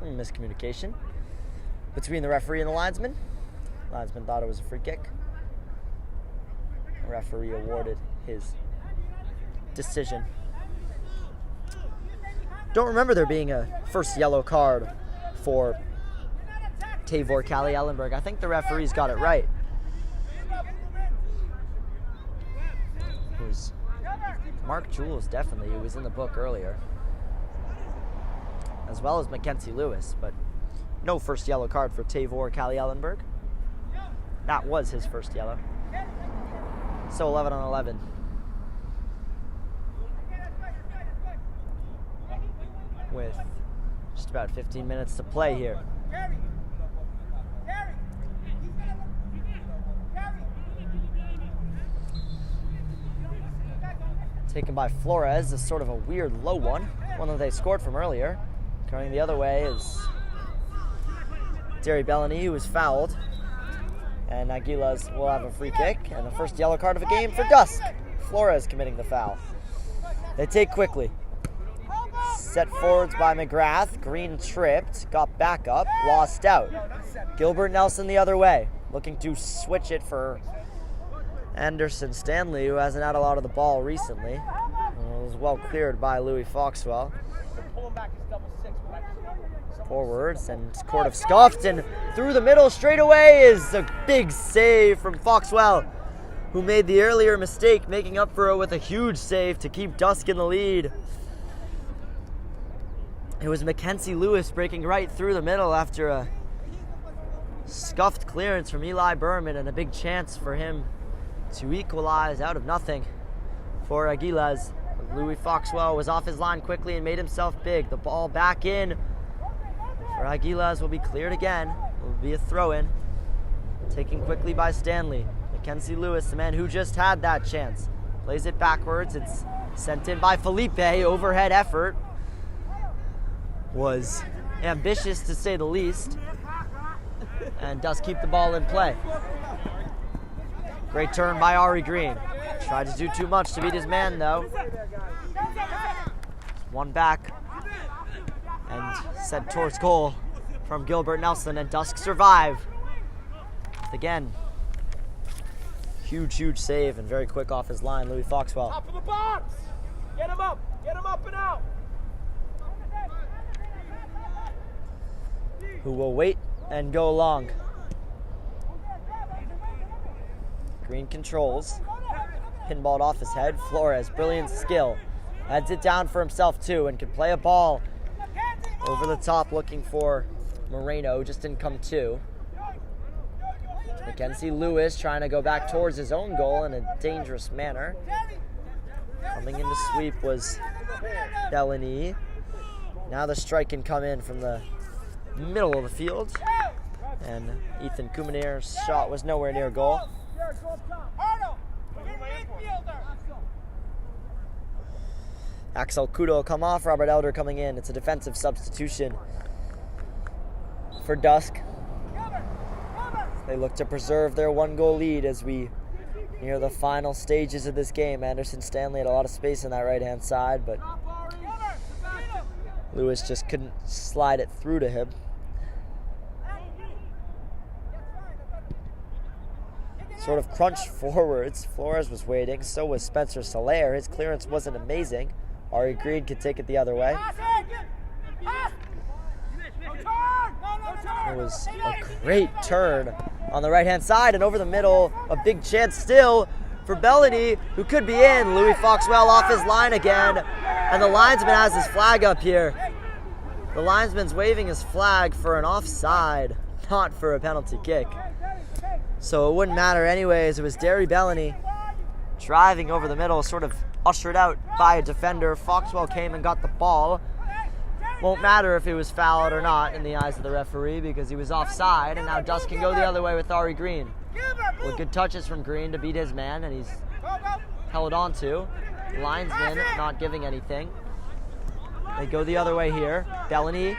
Miscommunication between the referee and the linesman. The linesman thought it was a free kick. The referee awarded his decision. Don't remember there being a first yellow card for Tavor Callie Ellenberg. I think the referees got it right. It was Mark Jules, definitely, who was in the book earlier, as well as Mackenzie Lewis, but no first yellow card for Tavor Callie Ellenberg. That was his first yellow. So 11 on 11. With just about 15 minutes to play here. Taken by Flores, is sort of a weird low one that they scored from earlier. Going the other way is Derry Bellany, who was fouled. And Aguilas will have a free kick, and the first yellow card of the game for DUSC. Flores committing the foul. They take quickly. Set forwards by McGrath. Green tripped, got back up, lost out. Gilbert Nelson the other way, looking to switch it for Anderson Stanley, who hasn't had a lot of the ball recently. It was well cleared by Louis Foxwell. Forwards, and Court of scuffed, and through the middle straight away is a big save from Foxwell. who made the earlier mistake, making up for it with a huge save to keep DUSC in the lead. It was Mackenzie Lewis breaking right through the middle after a scuffed clearance from Eli Berman and a big chance for him to equalize out of nothing for Aguilas. Louis Foxwell was off his line quickly and made himself big. The ball back in for Aguilas will be cleared again. It will be a throw-in, taken quickly by Stanley. Mackenzie Lewis, the man who just had that chance, plays it backwards. It's sent in by Felipe. Overhead effort was ambitious to say the least, and does keep the ball in play. Great turn by Ari Green. Tried to do too much to beat his man though. One back and sent towards goal from Gilbert Nelson, and DUSC survive. Again, huge save and very quick off his line, Louis Foxwell. Top of the box! Get him up and out! Who will wait and go long. Green controls. Pinballed off his head. Flores, brilliant skill. Heads it down for himself too and can play a ball over the top looking for Moreno. Just didn't come to. Mackenzie Lewis trying to go back towards his own goal in a dangerous manner. Coming in to sweep was Delaney. Now the strike can come in from the middle of the field, and Ethan Kumanir's shot was nowhere near goal. Axel Kudo come off, Robert Elder coming in. It's a defensive substitution for DUSC. They look to preserve their 1-goal lead as we near the final stages of this game. Anderson Stanley had a lot of space on that right-hand side, but Lewis just couldn't slide it through to him. Sort of crunched forwards. Flores was waiting, so was Spencer Soler. His clearance wasn't amazing. Ari Green could take it the other way. It was a great turn on the right-hand side and over the middle. A big chance still for Bellany, who could be in. Louis Foxwell off his line again, and the linesman has his flag up here. The linesman's waving his flag for an offside, not for a penalty kick. So it wouldn't matter anyways. It was Derry Bellany driving over the middle, sort of ushered out by a defender. Foxwell came and got the ball. Won't matter if he was fouled or not in the eyes of the referee because he was offside, and now DUSC can go the other way with Ari Green. With good touches from Green to beat his man, and he's held on to. Linesman not giving anything. They go the other way here. Bellany,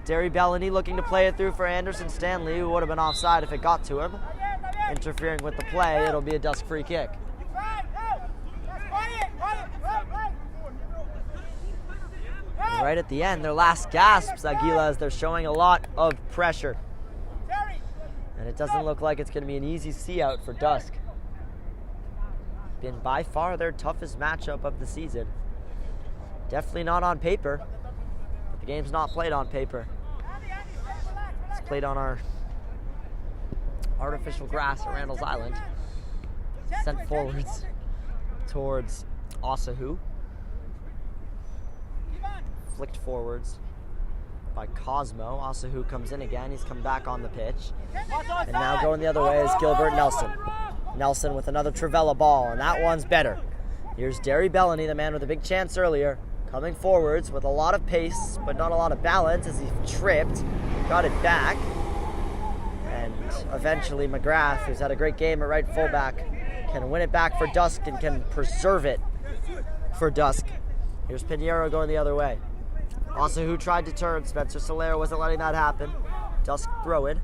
Derry Bellany looking to play it through for Anderson Stanley, who would have been offside if it got to him. Interfering with the play, it'll be a DUSC free kick. And right at the end, their last gasps, Aguilas, they're showing a lot of pressure. And it doesn't look like it's going to be an easy see-out for DUSC. Been by far their toughest matchup of the season. Definitely not on paper, but the game's not played on paper. It's played on our artificial grass at Randall's Island. Sent forwards towards Osahu. Flicked forwards by Cosmo. Osahu comes in again. He's come back on the pitch. And now going the other way is Gilbert Nelson. Nelson with another Travella ball, and that one's better. Here's Derry Bellany, the man with a big chance earlier, coming forwards with a lot of pace, but not a lot of balance as he tripped. Got it back. And eventually McGrath, who's had a great game at right fullback, can win it back for DUSC and can preserve it for DUSC. Here's Pinheiro going the other way. Also, who tried to turn. Spencer Soler wasn't letting that happen. DUSC throw it.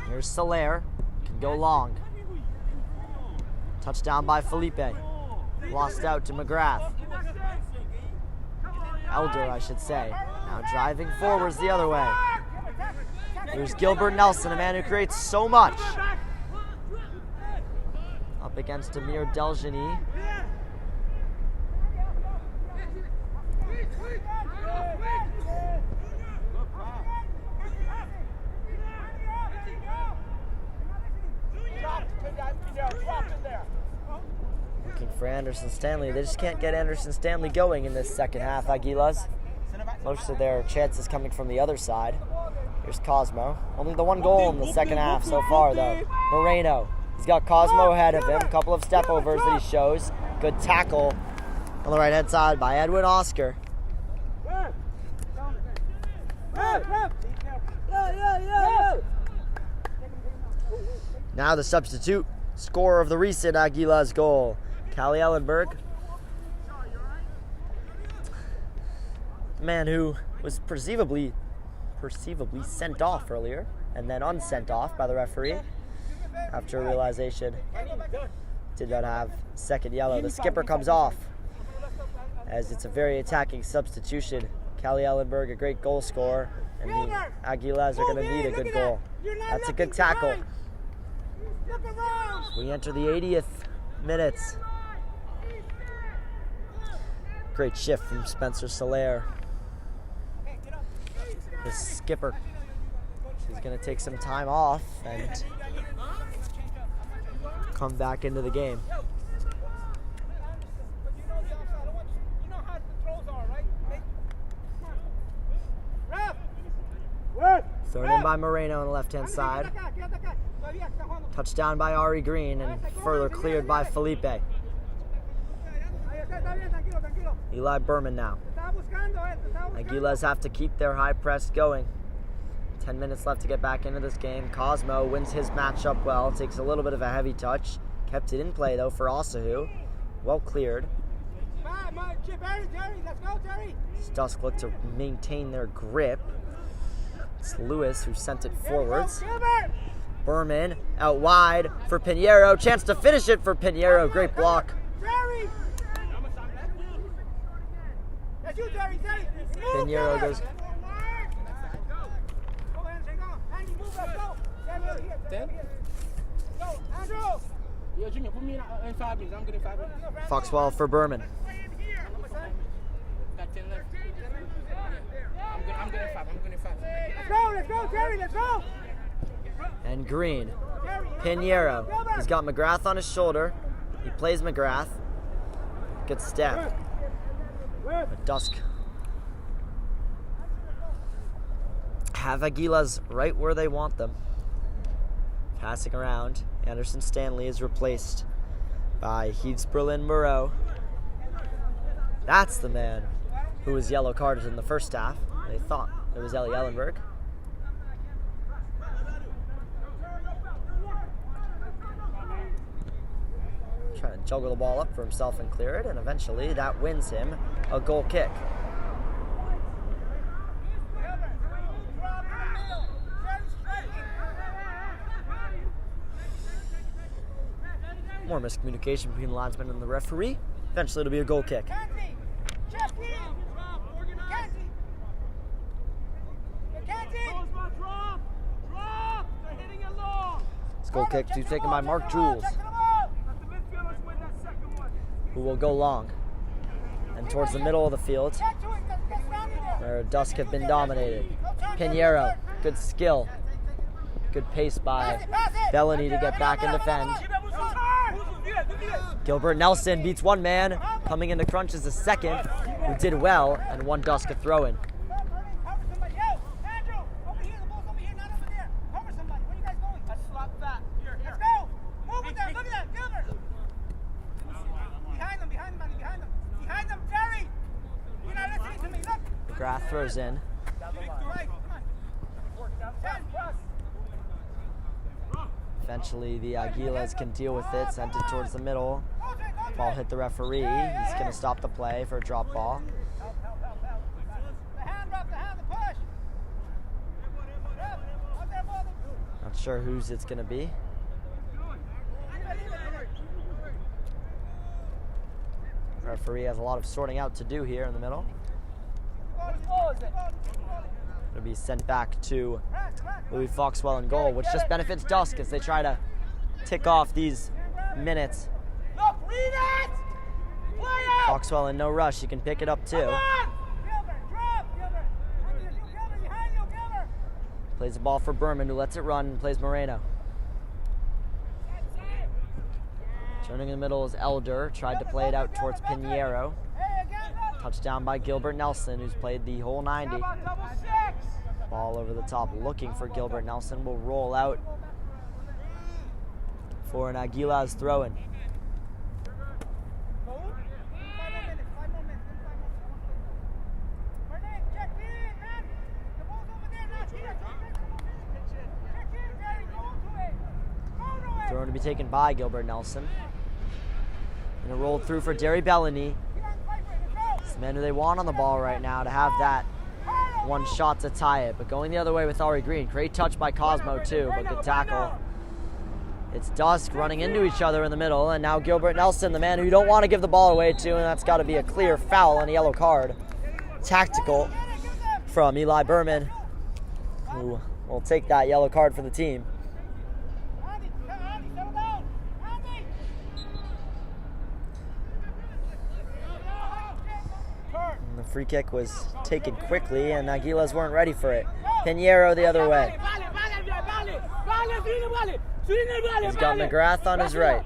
Here's Soler. Can go long. Touchdown by Felipe. Lost out to McGrath. Elder, I should say. Now driving forwards the other way. Here's Gilbert Nelson, a man who creates so much. Up against Amir Deljani. for Anderson Stanley. They just can't get Anderson Stanley going in this second half, Aguilas. Most of their chances coming from the other side. Here's Cosmo. Only the one goal in the second half so far, though. Moreno. He's got Cosmo ahead of him. A couple of step overs that he shows. Good tackle on the right-hand side by Edwin Oscar. Now the substitute scorer of the recent Aguilas goal, Callie Ellenberg. The man who was perceivably sent off earlier and then unsent off by the referee after realization did not have second yellow. The skipper comes off as it's a very attacking substitution. Callie Ellenberg, a great goal scorer, and the Aguilas are going to need a good goal. That's a good tackle. We enter the 80th minutes. Great shift from Spencer Soler. The skipper is going to take some time off and come back into the game. Thrown in by Moreno on the left-hand side. Touchdown by Ari Green and further cleared by Felipe. Eli Berman now. Aguilas have to keep their high press going. 10 minutes left to get back into this game. Cosmo wins his matchup well. Takes a little bit of a heavy touch. Kept it in play though for Osahu. Well cleared. DUSC look to maintain their grip. It's Lewis who sent it forwards. Berman out wide for Pinheiro. Chance to finish it for Pinheiro. Great block. Pinheiro goes. Foxwell for Berman. Let's go, Terry, let's go! And Green. Pinheiro. He's got McGrath on his shoulder. He plays McGrath. Good step. But DUSC have Aguilas right where they want them. Passing around. Anderson Stanley is replaced by Heaths Berlin Moreau. That's the man who was yellow carded in the first half. They thought it was Ellie Ellenberg. Trying to juggle the ball up for himself and clear it, and eventually that wins him a goal kick. More miscommunication between the linesman and the referee. Eventually it'll be a goal kick. This goal kick to be taken by Mark Jules, who will go long and towards the middle of the field where DUSC have been dominated. Pinheiro, good skill, good pace by Bellany to get back and defend. Gilbert Nelson beats one man, coming into crunch is the second, who did well and won DUSC a throw-in. McGrath throws in. Eventually the Aguilas can deal with it, sent it towards the middle. Ball hit the referee. He's going to stop the play for a drop ball. Not sure whose it's going to be. Referee has a lot of sorting out to do here in the middle. It'll be sent back to Louis Foxwell in goal, which just benefits DUSC as they try to tick off these minutes. Foxwell in no rush, he can pick it up too. Plays the ball for Berman, who lets it run and plays Moreno. Turning in the middle is Elder. Tried to play it out towards Pinheiro. Touchdown by Gilbert Nelson, who's played the whole 90. Ball over the top, looking for Gilbert Nelson. Will roll out for an Aguilas throw-in. Throw to be taken by Gilbert Nelson. And it rolled through for Derry Bellany. It's the man who they want on the ball right now to have that one shot to tie it. But going the other way with Ari Green. Great touch by Cosmo too, but good tackle. It's DUSC running into each other in the middle, and now Gilbert Nelson, the man who you don't want to give the ball away to, and that's got to be a clear foul and a yellow card. Tactical from Eli Berman, who will take that yellow card for the team. And the free kick was taken quickly, and Aguilas weren't ready for it. Pinheiro the other way. He's got McGrath on his right.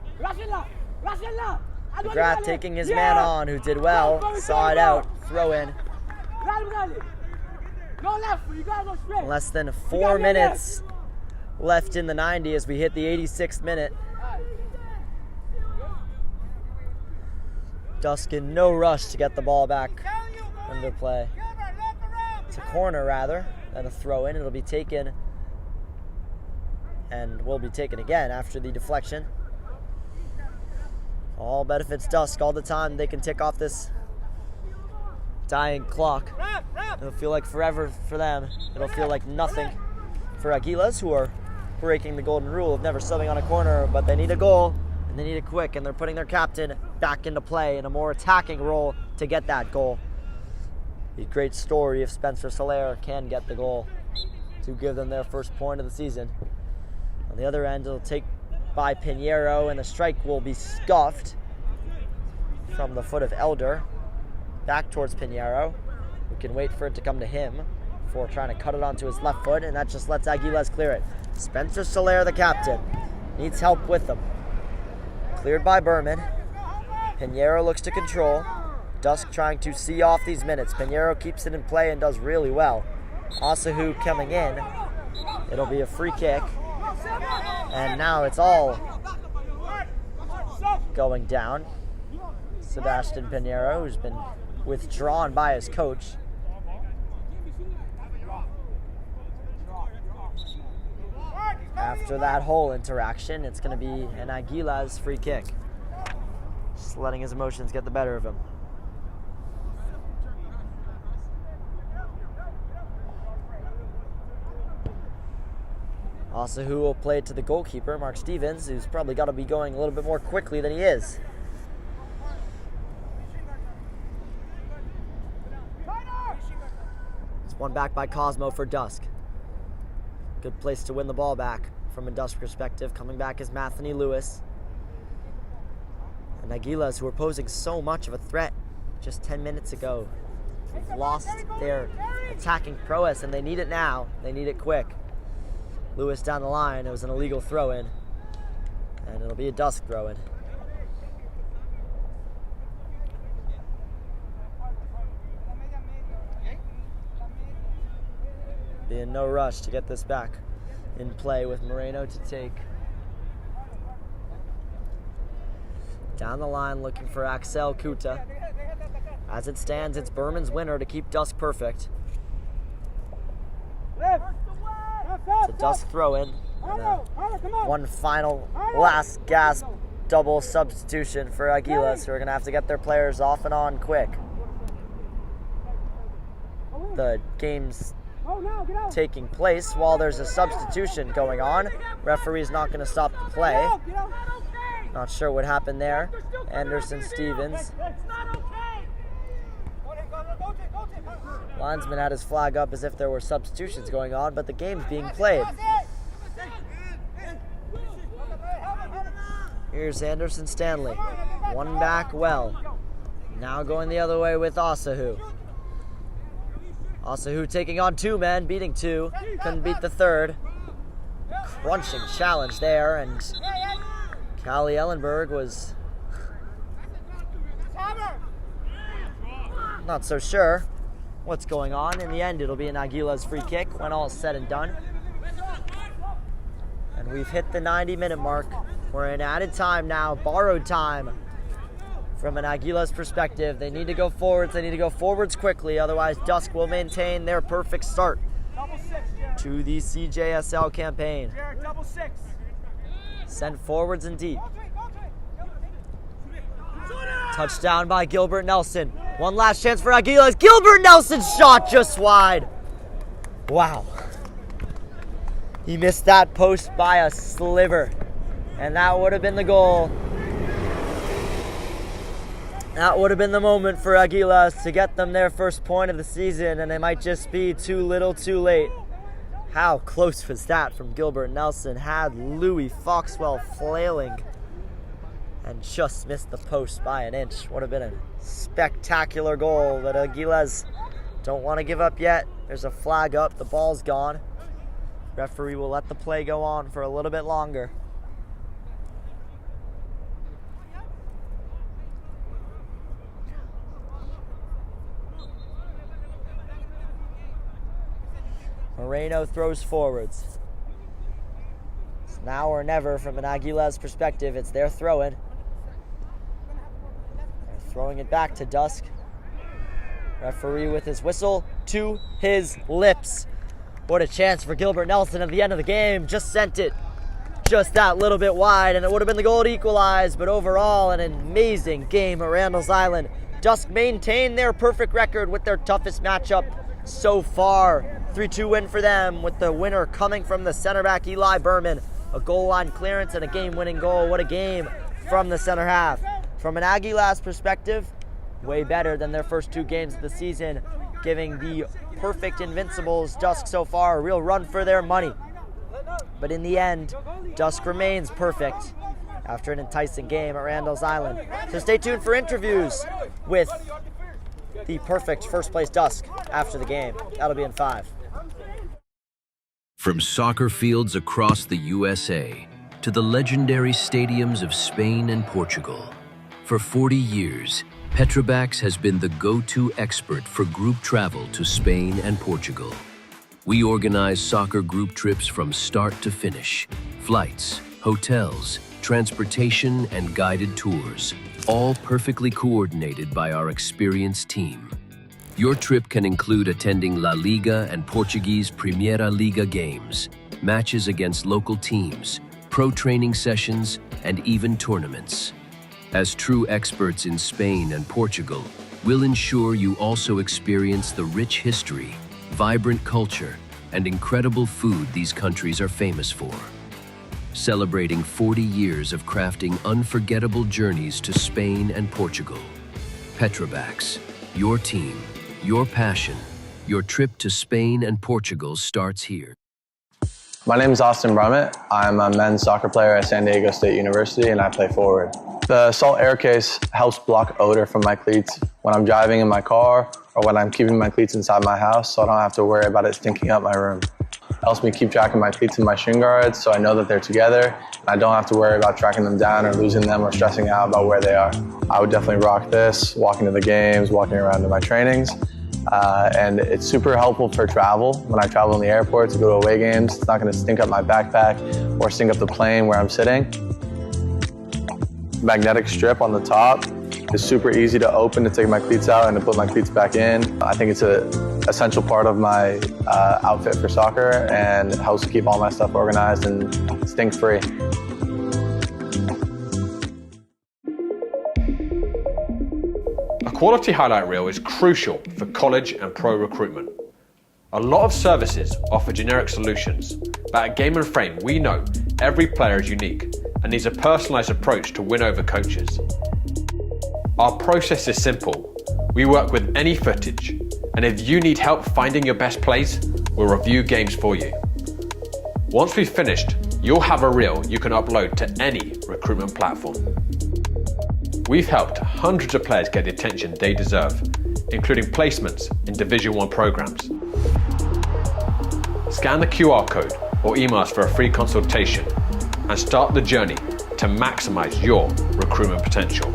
McGrath taking his man on, who did well. Saw it out. Throw in. Less than 4 minutes left in the 90 as we hit the 86th minute. DUSC in no rush to get the ball back under play. It's a corner rather than a throw in. It'll be taken and will be taken again after the deflection. All benefits DUSC all the time. They can tick off this dying clock. It'll feel like forever for them. It'll feel like nothing for Aguilas, who are breaking the golden rule of never subbing on a corner, but they need a goal, and they need it quick, and they're putting their captain back into play in a more attacking role to get that goal. A great story if Spencer Soler can get the goal to give them their first point of the season. On the other end, it'll take by Pinheiro, and the strike will be scuffed from the foot of Elder back towards Pinheiro, who can wait for it to come to him before trying to cut it onto his left foot, and that just lets Aguilas clear it. Spencer Soler, the captain, needs help with them. Cleared by Berman. Pinheiro looks to control. DUSC trying to see off these minutes. Pinheiro keeps it in play and does really well. Asahu coming in. It'll be a free kick. And now it's all going down. Sebastian Pinheiro, who's been withdrawn by his coach. After that whole interaction, it's going to be an Aguilas free kick. Just letting his emotions get the better of him. Also, who will play it to the goalkeeper, Mark Stevens, who's probably got to be going a little bit more quickly than he is. It's one back by Cosmo for DUSC. Good place to win the ball back from a DUSC perspective. Coming back is Matheny Lewis. And Aguilas, who were posing so much of a threat just 10 minutes ago. They've lost their attacking prowess, and they need it now. They need it quick. Lewis down the line. It was an illegal throw-in. And it'll be a DUSC throw-in. Be in no rush to get this back in play with Moreno to take. Down the line looking for Axel Kuta. As it stands, it's Berman's winner to keep DUSC perfect. It's a DUSC throw-in. One final last gasp double substitution for Aguilas, who are going to have to get their players off and on quick. The game's taking place while there's a substitution going on. Referee's not going to stop the play. Not sure what happened there. Anderson Stevens. Linesman had his flag up as if there were substitutions going on, but the game's being played. Here's Anderson Stanley. One back well. Now going the other way with Asahu. Asahu taking on two men, beating two. Couldn't beat the third. Crunching challenge there, and Kali Ellenberg was not so sure what's going on. In the end, it'll be an Aguilas free kick when all is said and done. And we've hit the 90-minute mark. We're in added time now, borrowed time. From an Aguilas perspective, they need to go forwards. They need to go forwards quickly, otherwise DUSC will maintain their perfect start to the CJSL campaign. Sent forwards and deep. Touchdown by Gilbert Nelson. One last chance for Aguilas. Gilbert Nelson's shot just wide. Wow. He missed that post by a sliver, and that would have been the goal. That would have been the moment for Aguilas to get them their first point of the season, and it might just be too little too late. How close was that from Gilbert Nelson? Had Louis Foxwell flailing and just missed the post by an inch. Would have been a spectacular goal, but Aguilas don't want to give up yet. There's a flag up, the ball's gone. Referee will let the play go on for a little bit longer. Moreno throws forwards. It's now or never from an Aguilas perspective. It's their throw-in. They're throwing it back to DUSC. Referee with his whistle to his lips. What a chance for Gilbert Nelson at the end of the game. Just sent it just that little bit wide, and it would have been the goal to equalize. But overall, an amazing game at Randall's Island. DUSC maintained their perfect record with their toughest matchup so far. 3-2 win for them, with the winner coming from the center back Eli Berman. A goal line clearance and a game-winning goal. What a game from the center half. From an Aguilas perspective, way better than their first 2 games of the season, giving the perfect Invincibles DUSC so far a real run for their money. But in the end, DUSC remains perfect after an enticing game at Randall's Island. So stay tuned for interviews with the perfect first place DUSC after the game. That'll be in 5. From soccer fields across the USA to the legendary stadiums of Spain and Portugal, for 40 years, Petrobax has been the go-to expert for group travel to Spain and Portugal. We organize soccer group trips from start to finish, flights, hotels, transportation, and guided tours, all perfectly coordinated by our experienced team. Your trip can include attending La Liga and Portuguese Primeira Liga games, matches against local teams, pro training sessions, and even tournaments. As true experts in Spain and Portugal, we'll ensure you also experience the rich history, vibrant culture, and incredible food these countries are famous for. Celebrating 40 years of crafting unforgettable journeys to Spain and Portugal. Petrobax, your team, your passion, your trip to Spain and Portugal starts here. My name is Austin Brummett. I'm a men's soccer player at San Diego State University, and I play forward. The salt air case helps block odor from my cleats when I'm driving in my car or when I'm keeping my cleats inside my house, so I don't have to worry about it stinking up my room. It helps me keep track of my cleats and my shin guards, so I know that they're together, and I don't have to worry about tracking them down or losing them or stressing out about where they are. I would definitely rock this, walking to the games, walking around to my trainings. And it's super helpful for travel. When I travel in the airport to go to away games, it's not going to stink up my backpack or stink up the plane where I'm sitting. Magnetic strip on the top is super easy to open to take my cleats out and to put my cleats back in. I think it's an essential part of my outfit for soccer, and it helps keep all my stuff organized and stink-free. A quality highlight reel is crucial for college and pro recruitment. A lot of services offer generic solutions, but at Game & Frame we know every player is unique and needs a personalised approach to win over coaches. Our process is simple. We work with any footage, and if you need help finding your best plays, we'll review games for you. Once we've finished, you'll have a reel you can upload to any recruitment platform. We've helped hundreds of players get the attention they deserve, including placements in Division 1 programs. Scan the QR code or email us for a free consultation and start the journey to to maximize your recruitment potential.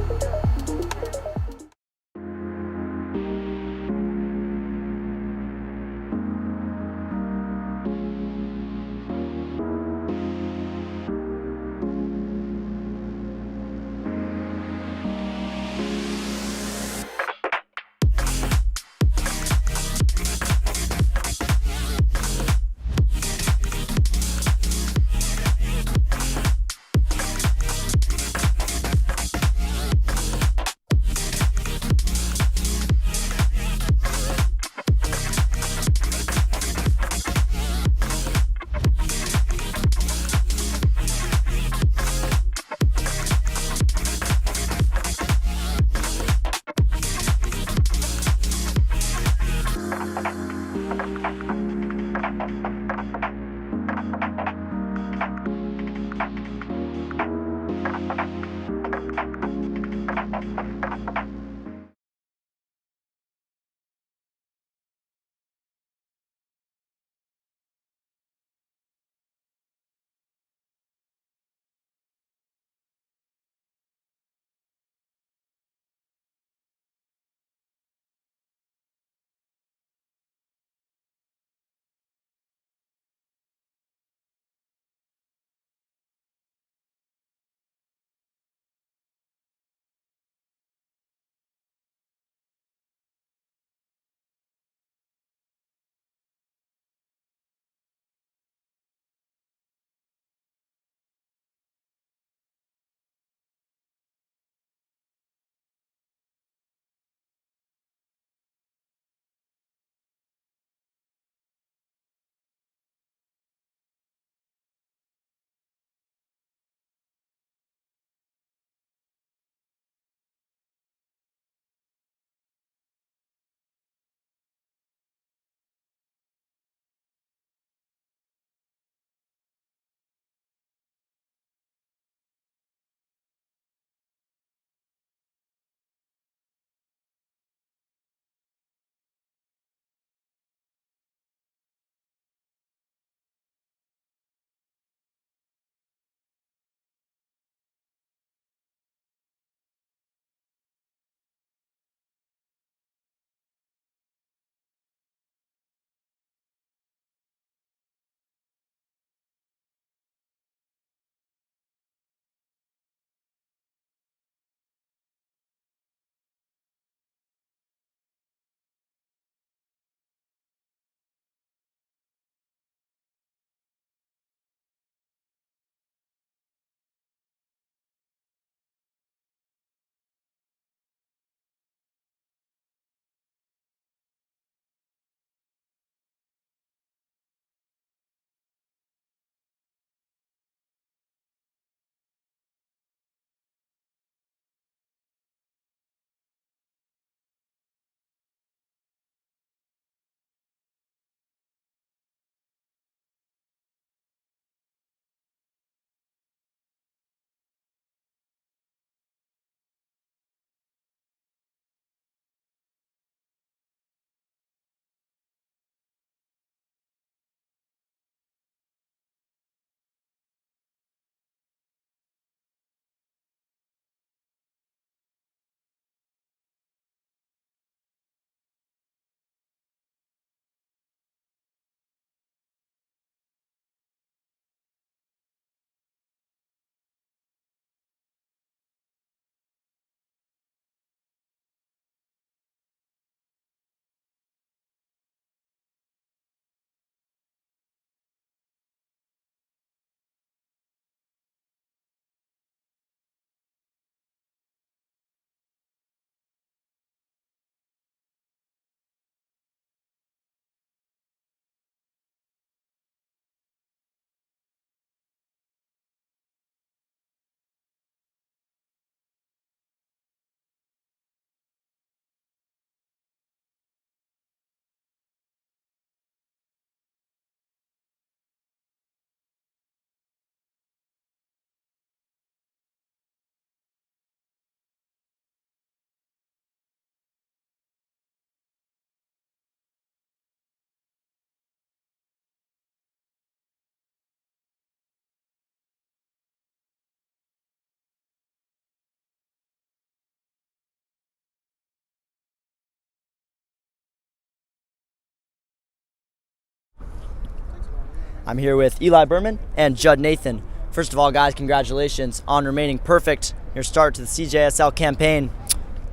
I'm here with Eli Berman and Judd Nathan. First of all, guys, congratulations on remaining perfect in your start to the CJSL campaign.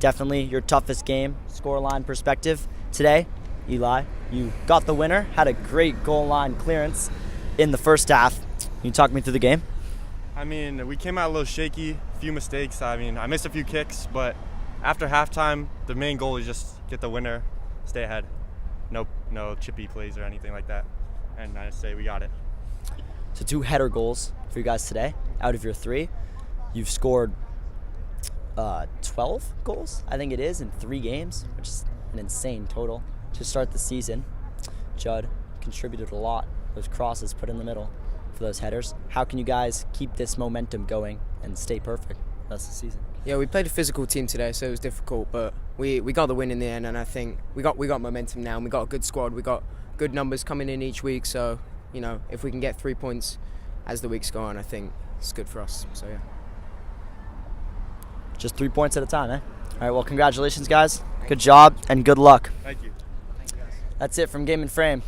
Definitely your toughest game, scoreline perspective. Today, Eli, you got the winner, had a great goal line clearance in the first half. Can you talk me through the game? I mean, we came out a little shaky, a few mistakes. I mean, I missed a few kicks, but after halftime, the main goal is just get the winner, stay ahead. No chippy plays or anything like that. And I say we got it. So 2 header goals for you guys today out of your 3. You've scored 12 goals, I think it is, in 3 games, which is an insane total to start the season. Judd contributed a lot. Those crosses put in the middle for those headers. How can you guys keep this momentum going and stay perfect the rest of the season? Yeah, we played a physical team today, so it was difficult, but we got the win in the end, and I think we got momentum now, and we got a good squad. We got good numbers coming in each week, so if we can get 3 points as the weeks go on, I think it's good for us. So yeah. Just 3 points at a time, eh? All right, well, congratulations, guys. Good job and good luck. Thank you. That's it from Game and Frame.